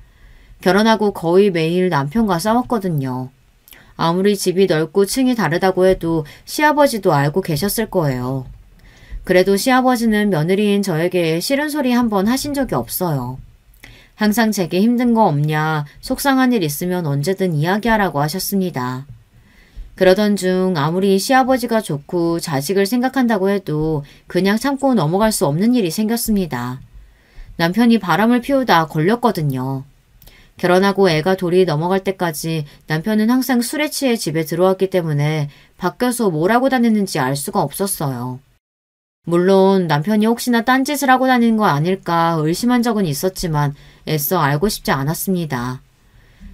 결혼하고 거의 매일 남편과 싸웠거든요. 아무리 집이 넓고 층이 다르다고 해도 시아버지도 알고 계셨을 거예요. 그래도 시아버지는 며느리인 저에게 싫은 소리 한 번 하신 적이 없어요. 항상 제게 힘든 거 없냐, 속상한 일 있으면 언제든 이야기하라고 하셨습니다. 그러던 중 아무리 시아버지가 좋고 자식을 생각한다고 해도 그냥 참고 넘어갈 수 없는 일이 생겼습니다. 남편이 바람을 피우다 걸렸거든요. 결혼하고 애가 돌이 넘어갈 때까지 남편은 항상 술에 취해 집에 들어왔기 때문에 밖에서 뭘 하고 다녔는지 알 수가 없었어요. 물론 남편이 혹시나 딴짓을 하고 다니는 거 아닐까 의심한 적은 있었지만 애써 알고 싶지 않았습니다.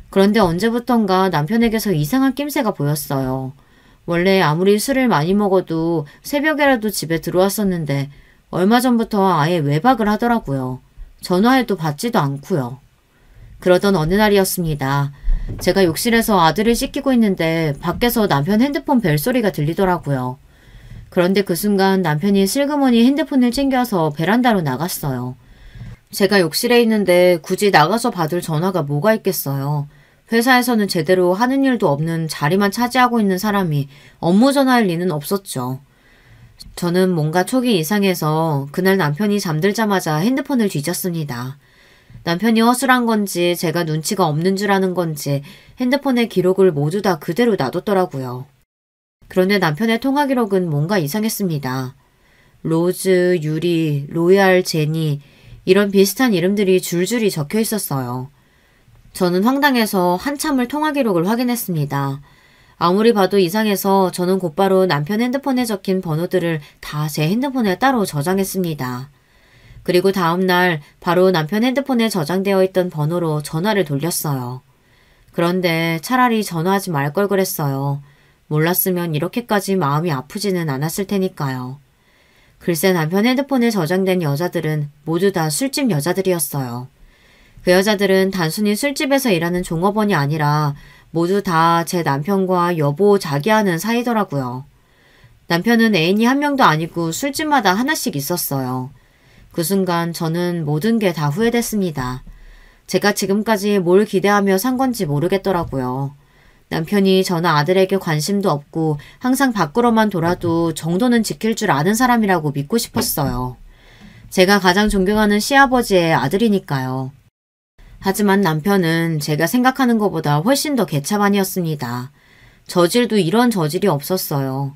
그런데 언제부턴가 남편에게서 이상한 낌새가 보였어요. 원래 아무리 술을 많이 먹어도 새벽에라도 집에 들어왔었는데 얼마 전부터 아예 외박을 하더라고요. 전화해도 받지도 않고요. 그러던 어느 날이었습니다. 제가 욕실에서 아들을 씻기고 있는데 밖에서 남편 핸드폰 벨소리가 들리더라고요. 그런데 그 순간 남편이 슬그머니 핸드폰을 챙겨서 베란다로 나갔어요. 제가 욕실에 있는데 굳이 나가서 받을 전화가 뭐가 있겠어요. 회사에서는 제대로 하는 일도 없는 자리만 차지하고 있는 사람이 업무 전화할 리는 없었죠. 저는 뭔가 촉이 이상해서 그날 남편이 잠들자마자 핸드폰을 뒤졌습니다. 남편이 허술한 건지 제가 눈치가 없는 줄 아는 건지 핸드폰의 기록을 모두 다 그대로 놔뒀더라고요. 그런데 남편의 통화 기록은 뭔가 이상했습니다. 로즈, 유리, 로얄, 제니 이런 비슷한 이름들이 줄줄이 적혀 있었어요. 저는 황당해서 한참을 통화 기록을 확인했습니다. 아무리 봐도 이상해서 저는 곧바로 남편 핸드폰에 적힌 번호들을 다 제 핸드폰에 따로 저장했습니다. 그리고 다음날 바로 남편 핸드폰에 저장되어 있던 번호로 전화를 돌렸어요. 그런데 차라리 전화하지 말 걸 그랬어요. 몰랐으면 이렇게까지 마음이 아프지는 않았을 테니까요. 글쎄 남편 핸드폰에 저장된 여자들은 모두 다 술집 여자들이었어요. 그 여자들은 단순히 술집에서 일하는 종업원이 아니라 모두 다 제 남편과 여보 자기하는 사이더라고요. 남편은 애인이 한 명도 아니고 술집마다 하나씩 있었어요. 그 순간 저는 모든 게 다 후회됐습니다. 제가 지금까지 뭘 기대하며 산 건지 모르겠더라고요. 남편이 저나 아들에게 관심도 없고 항상 밖으로만 돌아도 정도는 지킬 줄 아는 사람이라고 믿고 싶었어요. 제가 가장 존경하는 시아버지의 아들이니까요. 하지만 남편은 제가 생각하는 것보다 훨씬 더 개차반이었습니다. 저질도 이런 저질이 없었어요.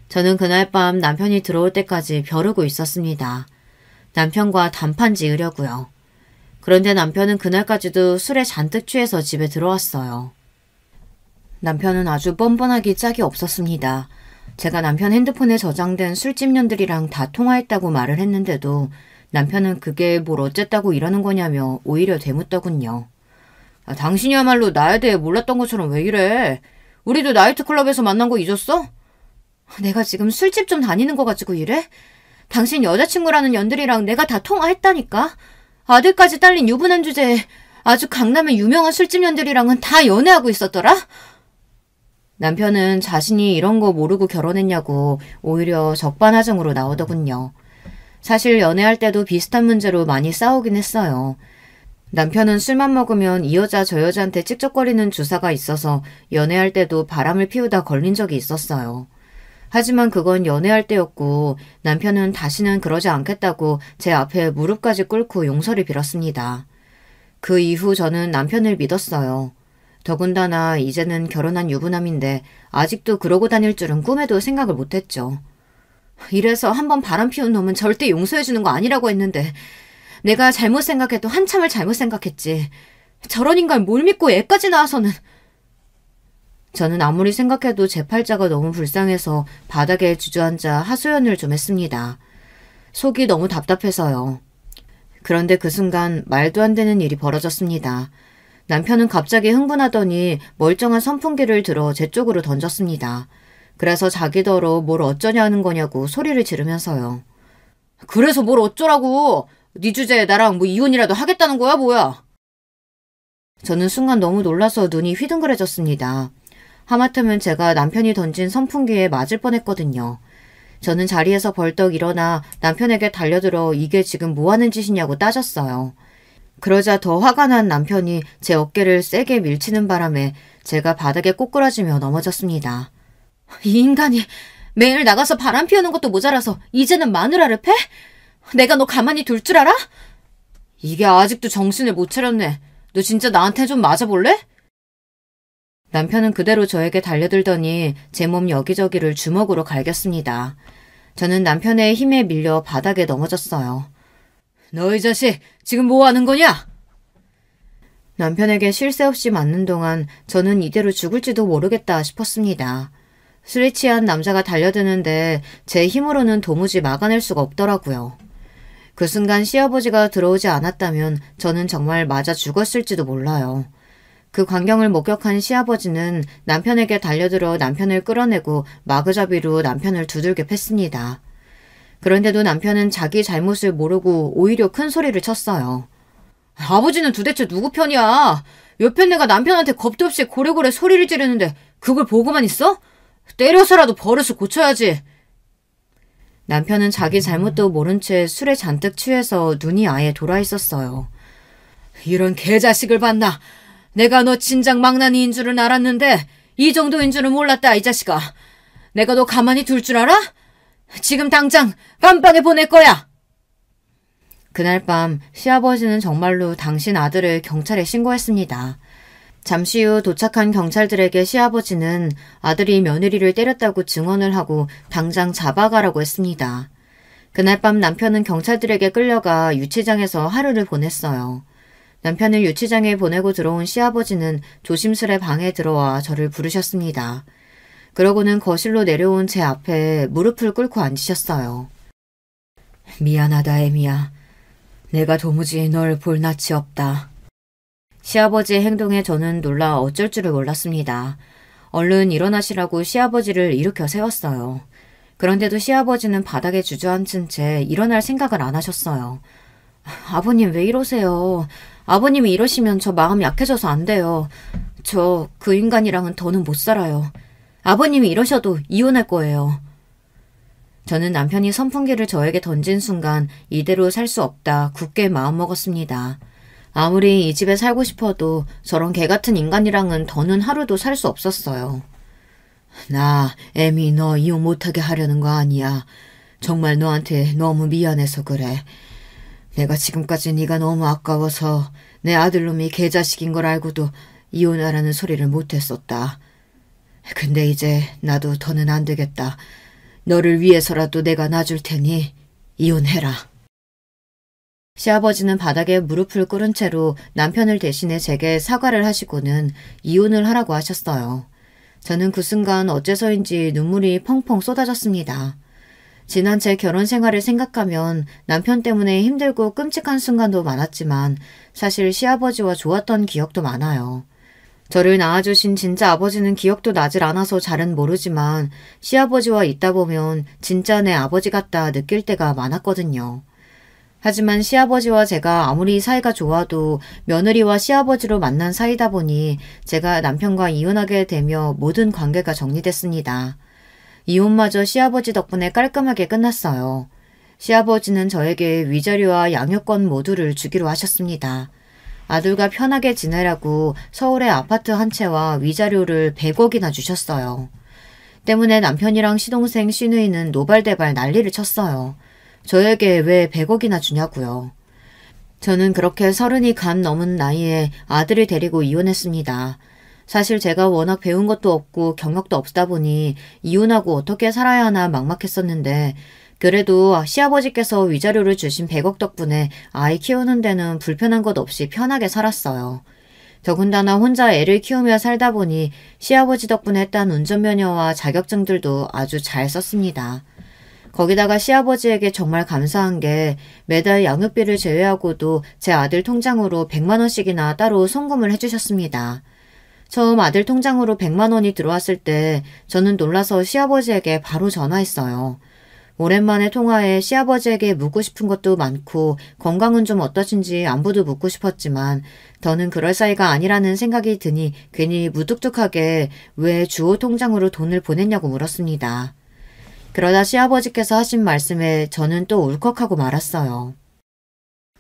저는 그날 밤 남편이 들어올 때까지 벼르고 있었습니다. 남편과 단판 지으려고요. 그런데 남편은 그날까지도 술에 잔뜩 취해서 집에 들어왔어요. 남편은 아주 뻔뻔하기 짝이 없었습니다. 제가 남편 핸드폰에 저장된 술집년들이랑 다 통화했다고 말을 했는데도 남편은 그게 뭘 어쨌다고 이러는 거냐며 오히려 되묻더군요. 당신이야말로 나에 대해 몰랐던 것처럼 왜 이래? 우리도 나이트클럽에서 만난 거 잊었어? 내가 지금 술집 좀 다니는 거 가지고 이래? 당신 여자친구라는 년들이랑 내가 다 통화했다니까? 아들까지 딸린 유부남 주제에 아주 강남의 유명한 술집 년들이랑은 다 연애하고 있었더라? 남편은 자신이 이런 거 모르고 결혼했냐고 오히려 적반하장으로 나오더군요. 사실 연애할 때도 비슷한 문제로 많이 싸우긴 했어요. 남편은 술만 먹으면 이 여자 저 여자한테 찝쩍거리는 주사가 있어서 연애할 때도 바람을 피우다 걸린 적이 있었어요. 하지만 그건 연애할 때였고 남편은 다시는 그러지 않겠다고 제 앞에 무릎까지 꿇고 용서를 빌었습니다. 그 이후 저는 남편을 믿었어요. 더군다나 이제는 결혼한 유부남인데 아직도 그러고 다닐 줄은 꿈에도 생각을 못했죠. 이래서 한번 바람 피운 놈은 절대 용서해주는 거 아니라고 했는데 내가 잘못 생각해도 한참을 잘못 생각했지. 저런 인간 뭘 믿고 애까지 낳아서는. 저는 아무리 생각해도 제 팔자가 너무 불쌍해서 바닥에 주저앉아 하소연을 좀 했습니다. 속이 너무 답답해서요. 그런데 그 순간 말도 안 되는 일이 벌어졌습니다. 남편은 갑자기 흥분하더니 멀쩡한 선풍기를 들어 제 쪽으로 던졌습니다. 그래서 자기더러 뭘 어쩌냐는 거냐고 소리를 지르면서요. 그래서 뭘 어쩌라고? 네 주제에 나랑 뭐 이혼이라도 하겠다는 거야 뭐야? 저는 순간 너무 놀라서 눈이 휘둥그레졌습니다. 하마터면 제가 남편이 던진 선풍기에 맞을 뻔했거든요. 저는 자리에서 벌떡 일어나 남편에게 달려들어 이게 지금 뭐하는 짓이냐고 따졌어요. 그러자 더 화가 난 남편이 제 어깨를 세게 밀치는 바람에 제가 바닥에 꼬꾸라지며 넘어졌습니다. 이 인간이 매일 나가서 바람 피우는 것도 모자라서 이제는 마누라를 패? 내가 너 가만히 둘 줄 알아? 이게 아직도 정신을 못 차렸네. 너 진짜 나한테 좀 맞아볼래? 남편은 그대로 저에게 달려들더니 제 몸 여기저기를 주먹으로 갈겼습니다. 저는 남편의 힘에 밀려 바닥에 넘어졌어요. 너 이 자식, 지금 뭐 하는 거냐? 남편에게 쉴 새 없이 맞는 동안 저는 이대로 죽을지도 모르겠다 싶었습니다. 술에 취한 남자가 달려드는데 제 힘으로는 도무지 막아낼 수가 없더라고요. 그 순간 시아버지가 들어오지 않았다면 저는 정말 맞아 죽었을지도 몰라요. 그 광경을 목격한 시아버지는 남편에게 달려들어 남편을 끌어내고 마구잡이로 남편을 두들겨 팼습니다. 그런데도 남편은 자기 잘못을 모르고 오히려 큰 소리를 쳤어요. 아버지는 도대체 누구 편이야? 옆에 내가 남편한테 겁도 없이 고래고래 소리를 지르는데 그걸 보고만 있어? 때려서라도 버릇을 고쳐야지. 남편은 자기 잘못도 모른 채 술에 잔뜩 취해서 눈이 아예 돌아 있었어요. 이런 개자식을 봤나? 내가 너 진작 망나니인 줄은 알았는데 이 정도인 줄은 몰랐다, 이 자식아. 내가 너 가만히 둘 줄 알아? 지금 당장 감방에 보낼 거야. 그날 밤 시아버지는 정말로 당신 아들을 경찰에 신고했습니다. 잠시 후 도착한 경찰들에게 시아버지는 아들이 며느리를 때렸다고 증언을 하고 당장 잡아가라고 했습니다. 그날 밤 남편은 경찰들에게 끌려가 유치장에서 하루를 보냈어요. 남편을 유치장에 보내고 들어온 시아버지는 조심스레 방에 들어와 저를 부르셨습니다. 그러고는 거실로 내려온 제 앞에 무릎을 꿇고 앉으셨어요. 미안하다, 애미야. 내가 도무지 널 볼 낯이 없다. 시아버지의 행동에 저는 놀라 어쩔 줄을 몰랐습니다. 얼른 일어나시라고 시아버지를 일으켜 세웠어요. 그런데도 시아버지는 바닥에 주저앉은 채 일어날 생각을 안 하셨어요. 아버님 왜 이러세요? 아버님이 이러시면 저 마음 약해져서 안 돼요. 저 그 인간이랑은 더는 못 살아요. 아버님이 이러셔도 이혼할 거예요. 저는 남편이 선풍기를 저에게 던진 순간 이대로 살 수 없다 굳게 마음먹었습니다. 아무리 이 집에 살고 싶어도 저런 개같은 인간이랑은 더는 하루도 살 수 없었어요. 나, 애미 너 이혼 못하게 하려는 거 아니야. 정말 너한테 너무 미안해서 그래. 내가 지금까지 네가 너무 아까워서 내 아들놈이 개자식인 걸 알고도 이혼하라는 소리를 못했었다. 근데 이제 나도 더는 안 되겠다. 너를 위해서라도 내가 놔줄 테니 이혼해라. 시아버지는 바닥에 무릎을 꿇은 채로 남편을 대신해 제게 사과를 하시고는 이혼을 하라고 하셨어요. 저는 그 순간 어째서인지 눈물이 펑펑 쏟아졌습니다. 지난 제 결혼 생활을 생각하면 남편 때문에 힘들고 끔찍한 순간도 많았지만 사실 시아버지와 좋았던 기억도 많아요. 저를 낳아주신 진짜 아버지는 기억도 나질 않아서 잘은 모르지만 시아버지와 있다 보면 진짜 내 아버지 같다 느낄 때가 많았거든요. 하지만 시아버지와 제가 아무리 사이가 좋아도 며느리와 시아버지로 만난 사이다 보니 제가 남편과 이혼하게 되며 모든 관계가 정리됐습니다. 이혼마저 시아버지 덕분에 깔끔하게 끝났어요. 시아버지는 저에게 위자료와 양육권 모두를 주기로 하셨습니다. 아들과 편하게 지내라고 서울의 아파트 한 채와 위자료를 100억이나 주셨어요. 때문에 남편이랑 시동생 시누이는 노발대발 난리를 쳤어요. 저에게 왜 100억이나 주냐고요. 저는 그렇게 30이 간 넘은 나이에 아들을 데리고 이혼했습니다. 사실 제가 워낙 배운 것도 없고 경력도 없다 보니 이혼하고 어떻게 살아야 하나 막막했었는데 그래도 시아버지께서 위자료를 주신 100억 덕분에 아이 키우는 데는 불편한 것 없이 편하게 살았어요. 더군다나 혼자 애를 키우며 살다 보니 시아버지 덕분에 딴 운전면허와 자격증들도 아주 잘 썼습니다. 거기다가 시아버지에게 정말 감사한 게 매달 양육비를 제외하고도 제 아들 통장으로 100만 원씩이나 따로 송금을 해주셨습니다. 처음 아들 통장으로 100만 원이 들어왔을 때 저는 놀라서 시아버지에게 바로 전화했어요. 오랜만에 통화에 시아버지에게 묻고 싶은 것도 많고 건강은 좀 어떠신지 안부도 묻고 싶었지만 더는 그럴 사이가 아니라는 생각이 드니 괜히 무뚝뚝하게 왜 주호 통장으로 돈을 보냈냐고 물었습니다. 그러다 시아버지께서 하신 말씀에 저는 또 울컥하고 말았어요.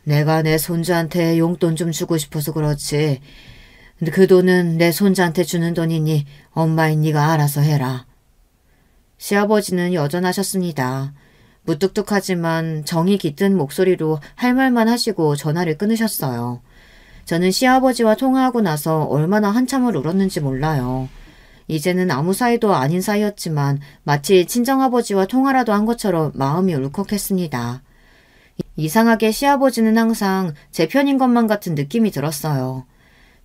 내가 내 손주한테 용돈 좀 주고 싶어서 그렇지. 그 돈은 내 손자한테 주는 돈이니 엄마인 네가 알아서 해라. 시아버지는 여전하셨습니다. 무뚝뚝하지만 정이 깃든 목소리로 할 말만 하시고 전화를 끊으셨어요. 저는 시아버지와 통화하고 나서 얼마나 한참을 울었는지 몰라요. 이제는 아무 사이도 아닌 사이였지만 마치 친정아버지와 통화라도 한 것처럼 마음이 울컥했습니다. 이상하게 시아버지는 항상 제 편인 것만 같은 느낌이 들었어요.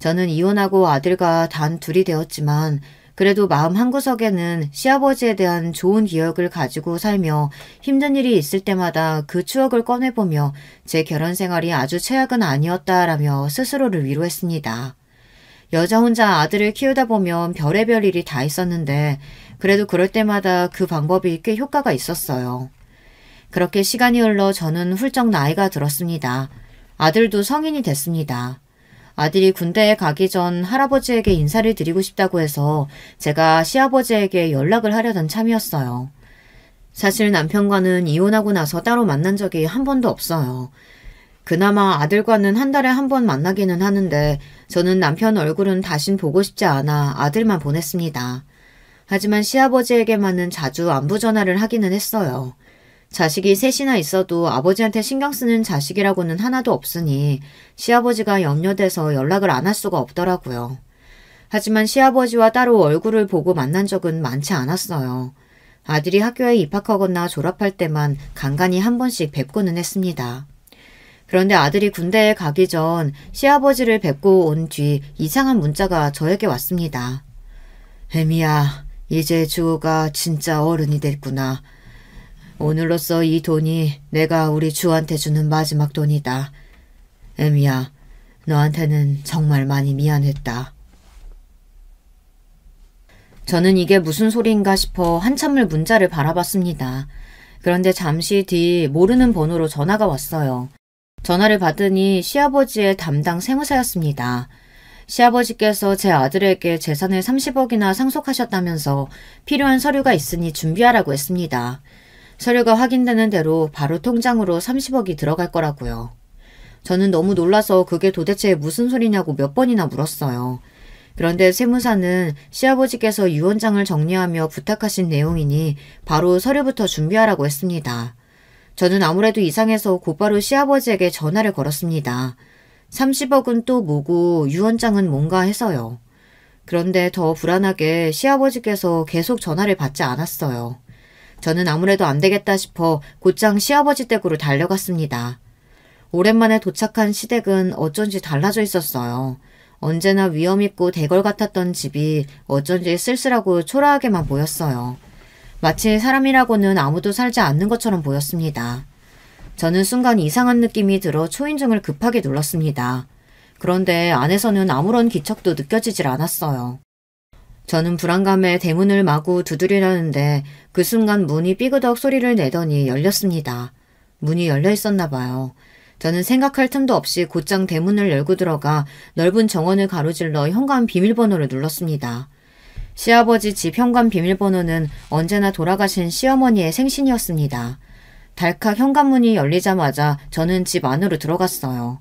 저는 이혼하고 아들과 단 둘이 되었지만 그래도 마음 한구석에는 시아버지에 대한 좋은 기억을 가지고 살며 힘든 일이 있을 때마다 그 추억을 꺼내보며 제 결혼 생활이 아주 최악은 아니었다라며 스스로를 위로했습니다. 여자 혼자 아들을 키우다 보면 별의별 일이 다 있었는데 그래도 그럴 때마다 그 방법이 꽤 효과가 있었어요. 그렇게 시간이 흘러 저는 훌쩍 나이가 들었습니다. 아들도 성인이 됐습니다. 아들이 군대에 가기 전 할아버지에게 인사를 드리고 싶다고 해서 제가 시아버지에게 연락을 하려던 참이었어요. 사실 남편과는 이혼하고 나서 따로 만난 적이 한 번도 없어요. 그나마 아들과는 한 달에 한 번 만나기는 하는데 저는 남편 얼굴은 다신 보고 싶지 않아 아들만 보냈습니다. 하지만 시아버지에게만은 자주 안부 전화를 하기는 했어요. 자식이 셋이나 있어도 아버지한테 신경 쓰는 자식이라고는 하나도 없으니 시아버지가 염려돼서 연락을 안 할 수가 없더라고요. 하지만 시아버지와 따로 얼굴을 보고 만난 적은 많지 않았어요. 아들이 학교에 입학하거나 졸업할 때만 간간히 한 번씩 뵙고는 했습니다. 그런데 아들이 군대에 가기 전 시아버지를 뵙고 온 뒤 이상한 문자가 저에게 왔습니다. 혜미야, 이제 주호가 진짜 어른이 됐구나. 오늘로써 이 돈이 내가 우리 주한테 주는 마지막 돈이다. 혜미야, 너한테는 정말 많이 미안했다. 저는 이게 무슨 소리인가 싶어 한참을 문자를 바라봤습니다. 그런데 잠시 뒤 모르는 번호로 전화가 왔어요. 전화를 받으니 시아버지의 담당 세무사였습니다. 시아버지께서 제 아들에게 재산을 30억이나 상속하셨다면서 필요한 서류가 있으니 준비하라고 했습니다. 서류가 확인되는 대로 바로 통장으로 30억이 들어갈 거라고요. 저는 너무 놀라서 그게 도대체 무슨 소리냐고 몇 번이나 물었어요. 그런데 세무사는 시아버지께서 유언장을 정리하며 부탁하신 내용이니 바로 서류부터 준비하라고 했습니다. 저는 아무래도 이상해서 곧바로 시아버지에게 전화를 걸었습니다. 30억은 또 뭐고 유언장은 뭔가 해서요. 그런데 더 불안하게 시아버지께서 계속 전화를 받지 않았어요. 저는 아무래도 안 되겠다 싶어 곧장 시아버지 댁으로 달려갔습니다. 오랜만에 도착한 시댁은 어쩐지 달라져 있었어요. 언제나 위험있고 대걸 같았던 집이 어쩐지 쓸쓸하고 초라하게만 보였어요. 마치 사람이라고는 아무도 살지 않는 것처럼 보였습니다. 저는 순간 이상한 느낌이 들어 초인종을 급하게 눌렀습니다. 그런데 안에서는 아무런 기척도 느껴지질 않았어요. 저는 불안감에 대문을 마구 두드리려는데 그 순간 문이 삐그덕 소리를 내더니 열렸습니다. 문이 열려 있었나 봐요. 저는 생각할 틈도 없이 곧장 대문을 열고 들어가 넓은 정원을 가로질러 현관 비밀번호를 눌렀습니다. 시아버지 집 현관 비밀번호는 언제나 돌아가신 시어머니의 생신이었습니다. 달칵 현관문이 열리자마자 저는 집 안으로 들어갔어요.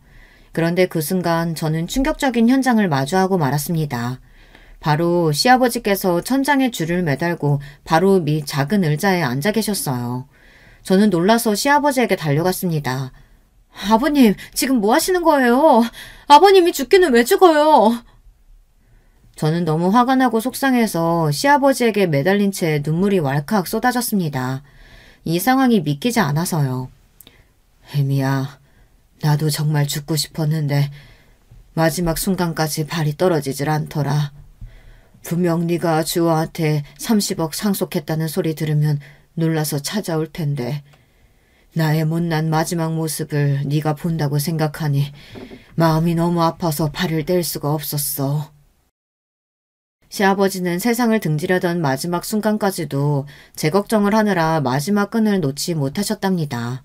그런데 그 순간 저는 충격적인 현장을 마주하고 말았습니다. 바로 시아버지께서 천장에 줄을 매달고 바로 밑 작은 의자에 앉아 계셨어요. 저는 놀라서 시아버지에게 달려갔습니다. 아버님, 지금 뭐 하시는 거예요? 아버님이 죽기는 왜 죽어요? 저는 너무 화가 나고 속상해서 시아버지에게 매달린 채 눈물이 왈칵 쏟아졌습니다. 이 상황이 믿기지 않아서요. 혜미야, 나도 정말 죽고 싶었는데 마지막 순간까지 발이 떨어지질 않더라. 분명 네가 주호한테 30억 상속했다는 소리 들으면 놀라서 찾아올 텐데 나의 못난 마지막 모습을 네가 본다고 생각하니 마음이 너무 아파서 발을 뗄 수가 없었어. 시아버지는 세상을 등지려던 마지막 순간까지도 제 걱정을 하느라 마지막 끈을 놓지 못하셨답니다.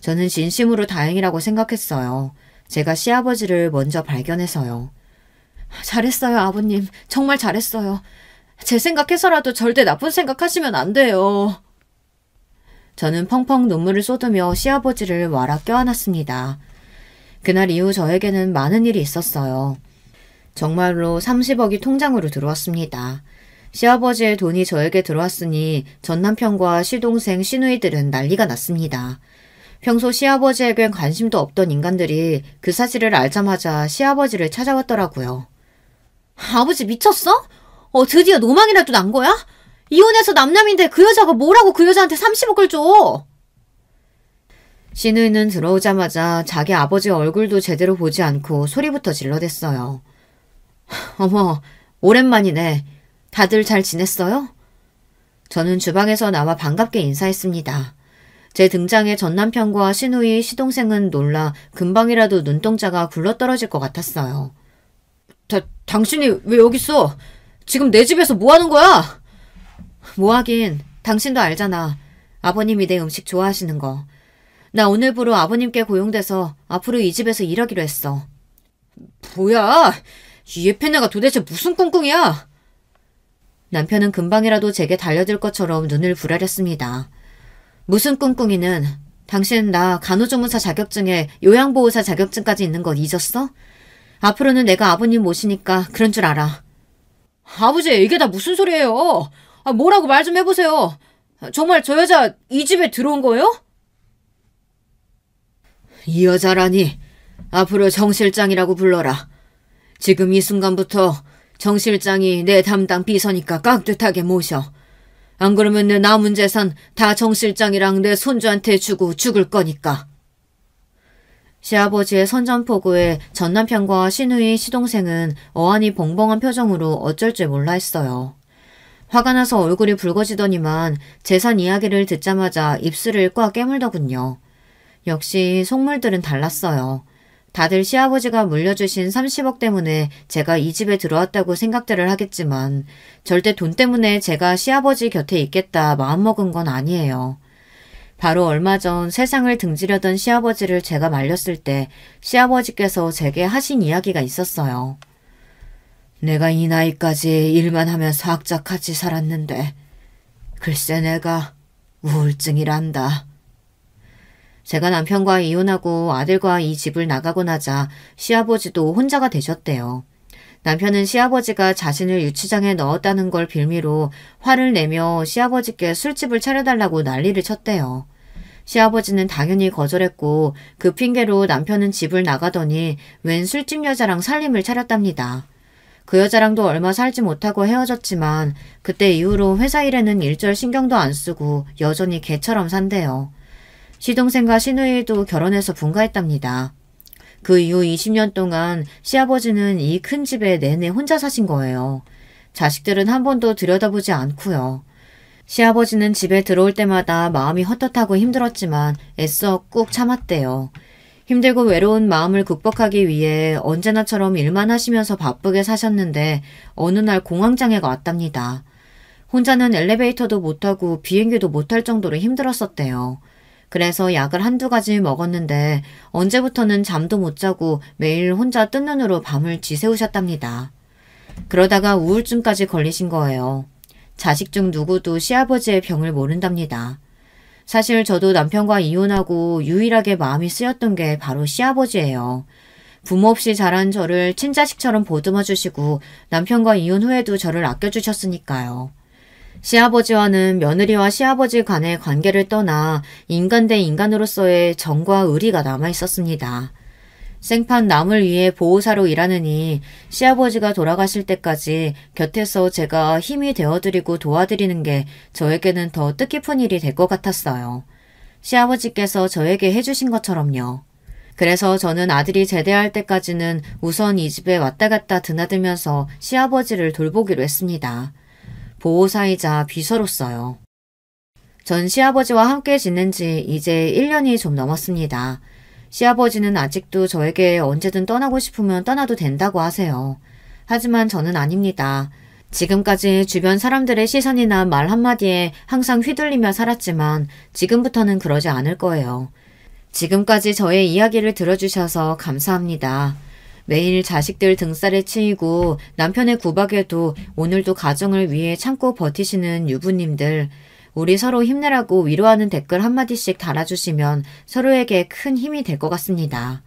저는 진심으로 다행이라고 생각했어요. 제가 시아버지를 먼저 발견해서요. 잘했어요, 아버님. 정말 잘했어요. 제 생각해서라도 절대 나쁜 생각하시면 안 돼요. 저는 펑펑 눈물을 쏟으며 시아버지를 와락 껴안았습니다. 그날 이후 저에게는 많은 일이 있었어요. 정말로 30억이 통장으로 들어왔습니다. 시아버지의 돈이 저에게 들어왔으니 전남편과 시동생, 시누이들은 난리가 났습니다. 평소 시아버지에겐 관심도 없던 인간들이 그 사실을 알자마자 시아버지를 찾아왔더라고요. 아버지 미쳤어? 드디어 노망이라도 난 거야? 이혼해서 남남인데 그 여자가 뭐라고 그 여자한테 30억을 줘? 시누이는 들어오자마자 자기 아버지 얼굴도 제대로 보지 않고 소리부터 질러댔어요. 어머, 오랜만이네. 다들 잘 지냈어요? 저는 주방에서 나와 반갑게 인사했습니다. 제 등장에 전남편과 시누이, 시동생은 놀라 금방이라도 눈동자가 굴러떨어질 것 같았어요. 당신이 왜 여기 있어? 지금 내 집에서 뭐 하는 거야? 뭐 하긴, 당신도 알잖아. 아버님이 내 음식 좋아하시는 거. 나 오늘부로 아버님께 고용돼서 앞으로 이 집에서 일하기로 했어. 뭐야? 이 예편네가 도대체 무슨 꿍꿍이야? 남편은 금방이라도 제게 달려들 것처럼 눈을 부라렸습니다. 무슨 꿍꿍이는 당신 나 간호조무사 자격증에 요양보호사 자격증까지 있는 거 잊었어? 앞으로는 내가 아버님 모시니까 그런 줄 알아. 아버지, 이게 다 무슨 소리예요? 뭐라고 말 좀 해보세요. 정말 저 여자 이 집에 들어온 거예요? 이 여자라니. 앞으로 정 실장이라고 불러라. 지금 이 순간부터 정 실장이 내 담당 비서니까 깍듯하게 모셔. 안 그러면 내 남은 재산 다 정 실장이랑 내 손주한테 주고 죽을 거니까. 시아버지의 선전포고에 전남편과 시누이, 시동생은 어안이 벙벙한 표정으로 어쩔 줄 몰라 했어요. 화가 나서 얼굴이 붉어지더니만 재산 이야기를 듣자마자 입술을 꽉 깨물더군요. 역시 속물들은 달랐어요. 다들 시아버지가 물려주신 30억 때문에 제가 이 집에 들어왔다고 생각들을 하겠지만 절대 돈 때문에 제가 시아버지 곁에 있겠다 마음먹은 건 아니에요. 바로 얼마 전 세상을 등지려던 시아버지를 제가 말렸을 때 시아버지께서 제게 하신 이야기가 있었어요. 내가 이 나이까지 일만 하면서 악착같이 살았는데 글쎄 내가 우울증이란다. 제가 남편과 이혼하고 아들과 이 집을 나가고 나자 시아버지도 혼자가 되셨대요. 남편은 시아버지가 자신을 유치장에 넣었다는 걸 빌미로 화를 내며 시아버지께 술집을 차려달라고 난리를 쳤대요. 시아버지는 당연히 거절했고 그 핑계로 남편은 집을 나가더니 웬 술집 여자랑 살림을 차렸답니다. 그 여자랑도 얼마 살지 못하고 헤어졌지만 그때 이후로 회사 일에는 일절 신경도 안 쓰고 여전히 개처럼 산대요. 시동생과 시누이도 결혼해서 분가했답니다. 그 이후 20년 동안 시아버지는 이 큰 집에 내내 혼자 사신 거예요. 자식들은 한 번도 들여다보지 않고요. 시아버지는 집에 들어올 때마다 마음이 헛헛하고 힘들었지만 애써 꾹 참았대요. 힘들고 외로운 마음을 극복하기 위해 언제나처럼 일만 하시면서 바쁘게 사셨는데 어느 날 공황장애가 왔답니다. 혼자는 엘리베이터도 못 타고 비행기도 못 탈 정도로 힘들었었대요. 그래서 약을 한두 가지 먹었는데 언제부터는 잠도 못 자고 매일 혼자 뜬 눈으로 밤을 지새우셨답니다. 그러다가 우울증까지 걸리신 거예요. 자식 중 누구도 시아버지의 병을 모른답니다. 사실 저도 남편과 이혼하고 유일하게 마음이 쓰였던 게 바로 시아버지예요. 부모 없이 자란 저를 친자식처럼 보듬어 주시고 남편과 이혼 후에도 저를 아껴주셨으니까요. 시아버지와는 며느리와 시아버지 간의 관계를 떠나 인간 대 인간으로서의 정과 의리가 남아있었습니다. 생판 남을 위해 보호사로 일하느니 시아버지가 돌아가실 때까지 곁에서 제가 힘이 되어드리고 도와드리는 게 저에게는 더 뜻깊은 일이 될 것 같았어요. 시아버지께서 저에게 해주신 것처럼요. 그래서 저는 아들이 제대할 때까지는 우선 이 집에 왔다 갔다 드나들면서 시아버지를 돌보기로 했습니다. 보호사이자 비서로서요. 전 시아버지와 함께 지낸 지 이제 1년이 좀 넘었습니다. 시아버지는 아직도 저에게 언제든 떠나고 싶으면 떠나도 된다고 하세요. 하지만 저는 아닙니다. 지금까지 주변 사람들의 시선이나 말 한마디에 항상 휘둘리며 살았지만 지금부터는 그러지 않을 거예요. 지금까지 저의 이야기를 들어주셔서 감사합니다. 매일 자식들 등살에 치이고 남편의 구박에도 오늘도 가정을 위해 참고 버티시는 유부님들, 우리 서로 힘내라고 위로하는 댓글 한마디씩 달아주시면 서로에게 큰 힘이 될 것 같습니다.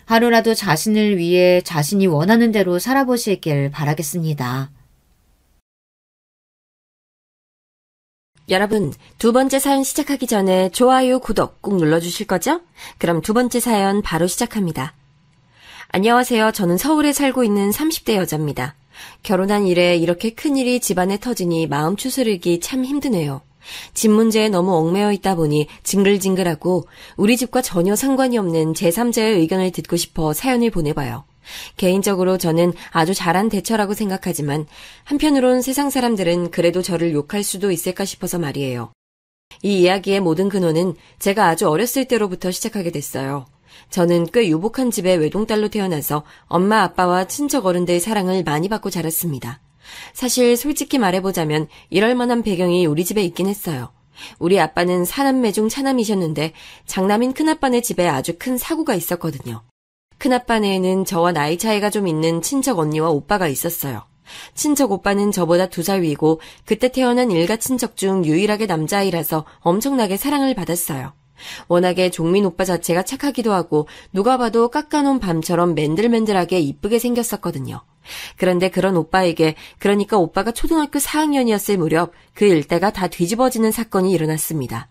하루라도 자신을 위해 자신이 원하는 대로 살아보시길 바라겠습니다. 여러분, 두 번째 사연 시작하기 전에 좋아요, 구독 꼭 눌러주실 거죠? 그럼 두 번째 사연 바로 시작합니다. 안녕하세요. 저는 서울에 살고 있는 30대 여자입니다. 결혼한 이래 이렇게 큰일이 집안에 터지니 마음 추스르기 참 힘드네요. 집 문제에 너무 얽매여 있다 보니 징글징글하고 우리 집과 전혀 상관이 없는 제3자의 의견을 듣고 싶어 사연을 보내봐요. 개인적으로 저는 아주 잘한 대처라고 생각하지만 한편으론 세상 사람들은 그래도 저를 욕할 수도 있을까 싶어서 말이에요. 이 이야기의 모든 근원은 제가 아주 어렸을 때로부터 시작하게 됐어요. 저는 꽤 유복한 집의 외동딸로 태어나서 엄마 아빠와 친척 어른들의 사랑을 많이 받고 자랐습니다. 사실 솔직히 말해보자면 이럴 만한 배경이 우리 집에 있긴 했어요. 우리 아빠는 사남매 중 차남이셨는데 장남인 큰아빠네 집에 아주 큰 사고가 있었거든요. 큰아빠네에는 저와 나이 차이가 좀 있는 친척 언니와 오빠가 있었어요. 친척 오빠는 저보다 2살 위고 그때 태어난 일가 친척 중 유일하게 남자아이라서 엄청나게 사랑을 받았어요. 워낙에 종민 오빠 자체가 착하기도 하고 누가 봐도 깎아놓은 밤처럼 맨들맨들하게 이쁘게 생겼었거든요. 그런데 그런 오빠에게, 그러니까 오빠가 초등학교 4학년이었을 무렵 그 일대가 다 뒤집어지는 사건이 일어났습니다.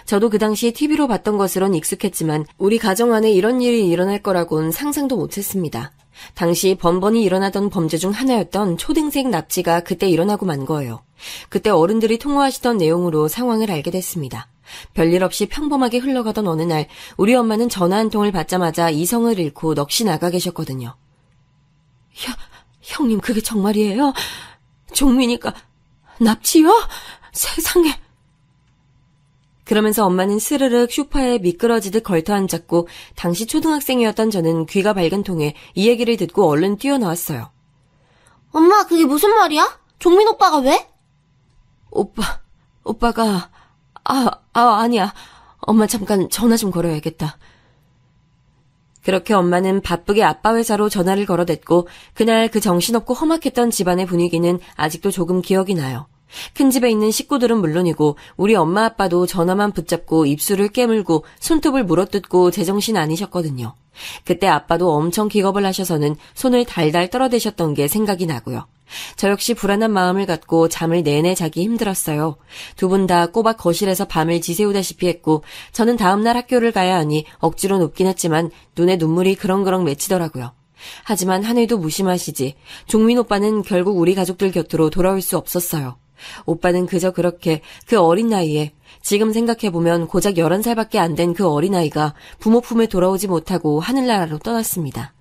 저도 그 당시 TV로 봤던 것으론 익숙했지만 우리 가정 안에 이런 일이 일어날 거라고는 상상도 못했습니다. 당시 번번이 일어나던 범죄 중 하나였던 초등생 납치가 그때 일어나고 만 거예요. 그때 어른들이 통화하시던 내용으로 상황을 알게 됐습니다. 별일 없이 평범하게 흘러가던 어느 날 우리 엄마는 전화 한 통을 받자마자 이성을 잃고 넋이 나가 계셨거든요. 형님 그게 정말이에요? 종민이가 납치요? 세상에. 그러면서 엄마는 스르륵 소파에 미끄러지듯 걸터앉았고 당시 초등학생이었던 저는 귀가 밝은 통에 이 얘기를 듣고 얼른 뛰어나왔어요. 엄마 그게 무슨 말이야? 종민 오빠가 왜? 오빠가 아니야. 엄마 잠깐 전화 좀 걸어야겠다. 그렇게 엄마는 바쁘게 아빠 회사로 전화를 걸어댔고 그날 그 정신없고 험악했던 집안의 분위기는 아직도 조금 기억이 나요. 큰 집에 있는 식구들은 물론이고 우리 엄마 아빠도 전화만 붙잡고 입술을 깨물고 손톱을 물어뜯고 제정신 아니셨거든요. 그때 아빠도 엄청 기겁을 하셔서는 손을 달달 떨어대셨던 게 생각이 나고요. 저 역시 불안한 마음을 갖고 잠을 내내 자기 힘들었어요. 두 분 다 꼬박 거실에서 밤을 지새우다시피 했고 저는 다음날 학교를 가야 하니 억지로 눕긴 했지만 눈에 눈물이 그렁그렁 맺히더라고요. 하지만 하늘도 무심하시지. 종민 오빠는 결국 우리 가족들 곁으로 돌아올 수 없었어요. 오빠는 그저 그렇게 그 어린 나이에, 지금 생각해보면 고작 11살밖에 안 된 그 어린아이가 부모 품에 돌아오지 못하고 하늘나라로 떠났습니다.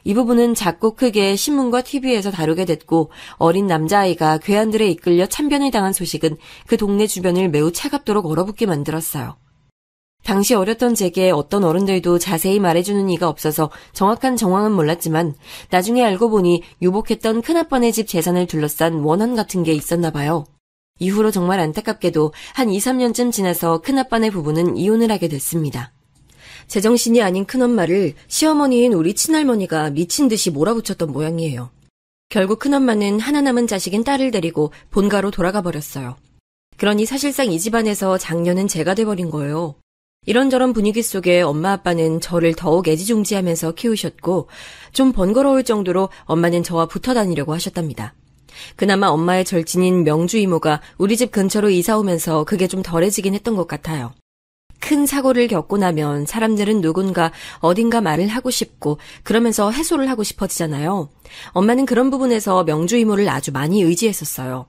이 부분은 작고 크게 신문과 TV에서 다루게 됐고 어린 남자아이가 괴한들에 이끌려 참변을 당한 소식은 그 동네 주변을 매우 차갑도록 얼어붙게 만들었어요. 당시 어렸던 제게 어떤 어른들도 자세히 말해주는 이가 없어서 정확한 정황은 몰랐지만 나중에 알고 보니 유복했던 큰아빠네 집 재산을 둘러싼 원한 같은 게 있었나 봐요. 이후로 정말 안타깝게도 한 2, 3년쯤 지나서 큰아빠네 부부는 이혼을 하게 됐습니다. 제정신이 아닌 큰엄마를 시어머니인 우리 친할머니가 미친 듯이 몰아붙였던 모양이에요. 결국 큰엄마는 하나 남은 자식인 딸을 데리고 본가로 돌아가 버렸어요. 그러니 사실상 이 집안에서 장녀는 제가 돼버린 거예요. 이런저런 분위기 속에 엄마 아빠는 저를 더욱 애지중지하면서 키우셨고 좀 번거로울 정도로 엄마는 저와 붙어 다니려고 하셨답니다. 그나마 엄마의 절친인 명주 이모가 우리 집 근처로 이사 오면서 그게 좀 덜해지긴 했던 것 같아요. 큰 사고를 겪고 나면 사람들은 누군가 어딘가 말을 하고 싶고 그러면서 해소를 하고 싶어지잖아요. 엄마는 그런 부분에서 명주 이모를 아주 많이 의지했었어요.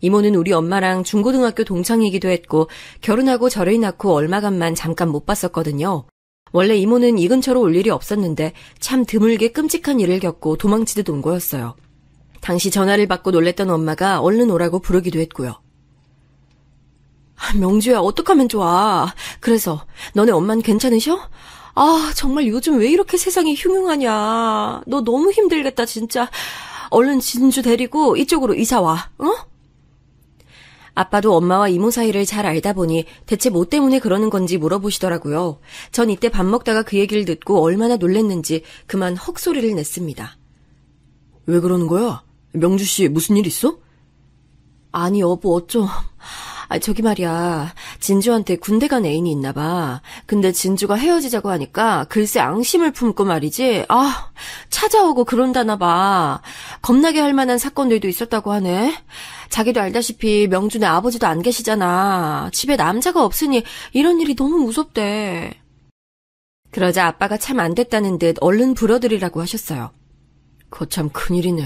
이모는 우리 엄마랑 중고등학교 동창이기도 했고 결혼하고 저를 낳고 얼마간만 잠깐 못 봤었거든요. 원래 이모는 이 근처로 올 일이 없었는데 참 드물게 끔찍한 일을 겪고 도망치듯 온 거였어요. 당시 전화를 받고 놀랬던 엄마가 얼른 오라고 부르기도 했고요. 명주야, 어떡하면 좋아. 그래서 너네 엄마는 괜찮으셔? 정말 요즘 왜 이렇게 세상이 흉흉하냐. 너 너무 힘들겠다 진짜. 얼른 진주 데리고 이쪽으로 이사 와. 어? 아빠도 엄마와 이모 사이를 잘 알다 보니 대체 뭐 때문에 그러는 건지 물어보시더라고요. 전 이때 밥 먹다가 그 얘기를 듣고 얼마나 놀랬는지 그만 헉소리를 냈습니다. 왜 그러는 거야? 명주씨 무슨 일 있어? 아니 여보 어쩜... 저기 말이야. 진주한테 군대 간 애인이 있나 봐. 근데 진주가 헤어지자고 하니까 글쎄 앙심을 품고 말이지. 찾아오고 그런다나 봐. 겁나게 할 만한 사건들도 있었다고 하네. 자기도 알다시피 명준의 아버지도 안 계시잖아. 집에 남자가 없으니 이런 일이 너무 무섭대. 그러자 아빠가 참 안 됐다는 듯 얼른 불어들이라고 하셨어요. 거참 큰일이네.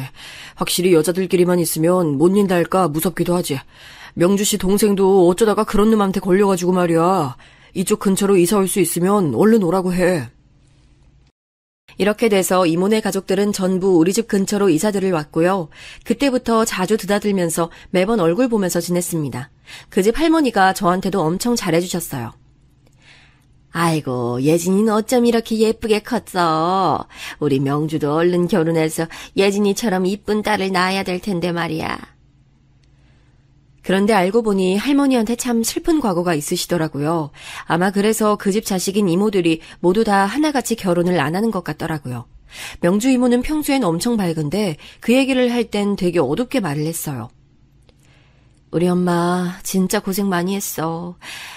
확실히 여자들끼리만 있으면 못 인다 할까 무섭기도 하지. 명주 씨 동생도 어쩌다가 그런 놈한테 걸려가지고 말이야. 이쪽 근처로 이사 올 수 있으면 얼른 오라고 해. 이렇게 돼서 이모네 가족들은 전부 우리 집 근처로 이사들을 왔고요. 그때부터 자주 드나들면서 매번 얼굴 보면서 지냈습니다. 그 집 할머니가 저한테도 엄청 잘해주셨어요. 아이고, 예진이는 어쩜 이렇게 예쁘게 컸어. 우리 명주도 얼른 결혼해서 예진이처럼 이쁜 딸을 낳아야 될 텐데 말이야. 그런데 알고 보니 할머니한테 참 슬픈 과거가 있으시더라고요. 아마 그래서 그 집 자식인 이모들이 모두 다 하나같이 결혼을 안 하는 것 같더라고요. 명주 이모는 평소엔 엄청 밝은데 그 얘기를 할 땐 되게 어둡게 말을 했어요. 우리 엄마 진짜 고생 많이 했어.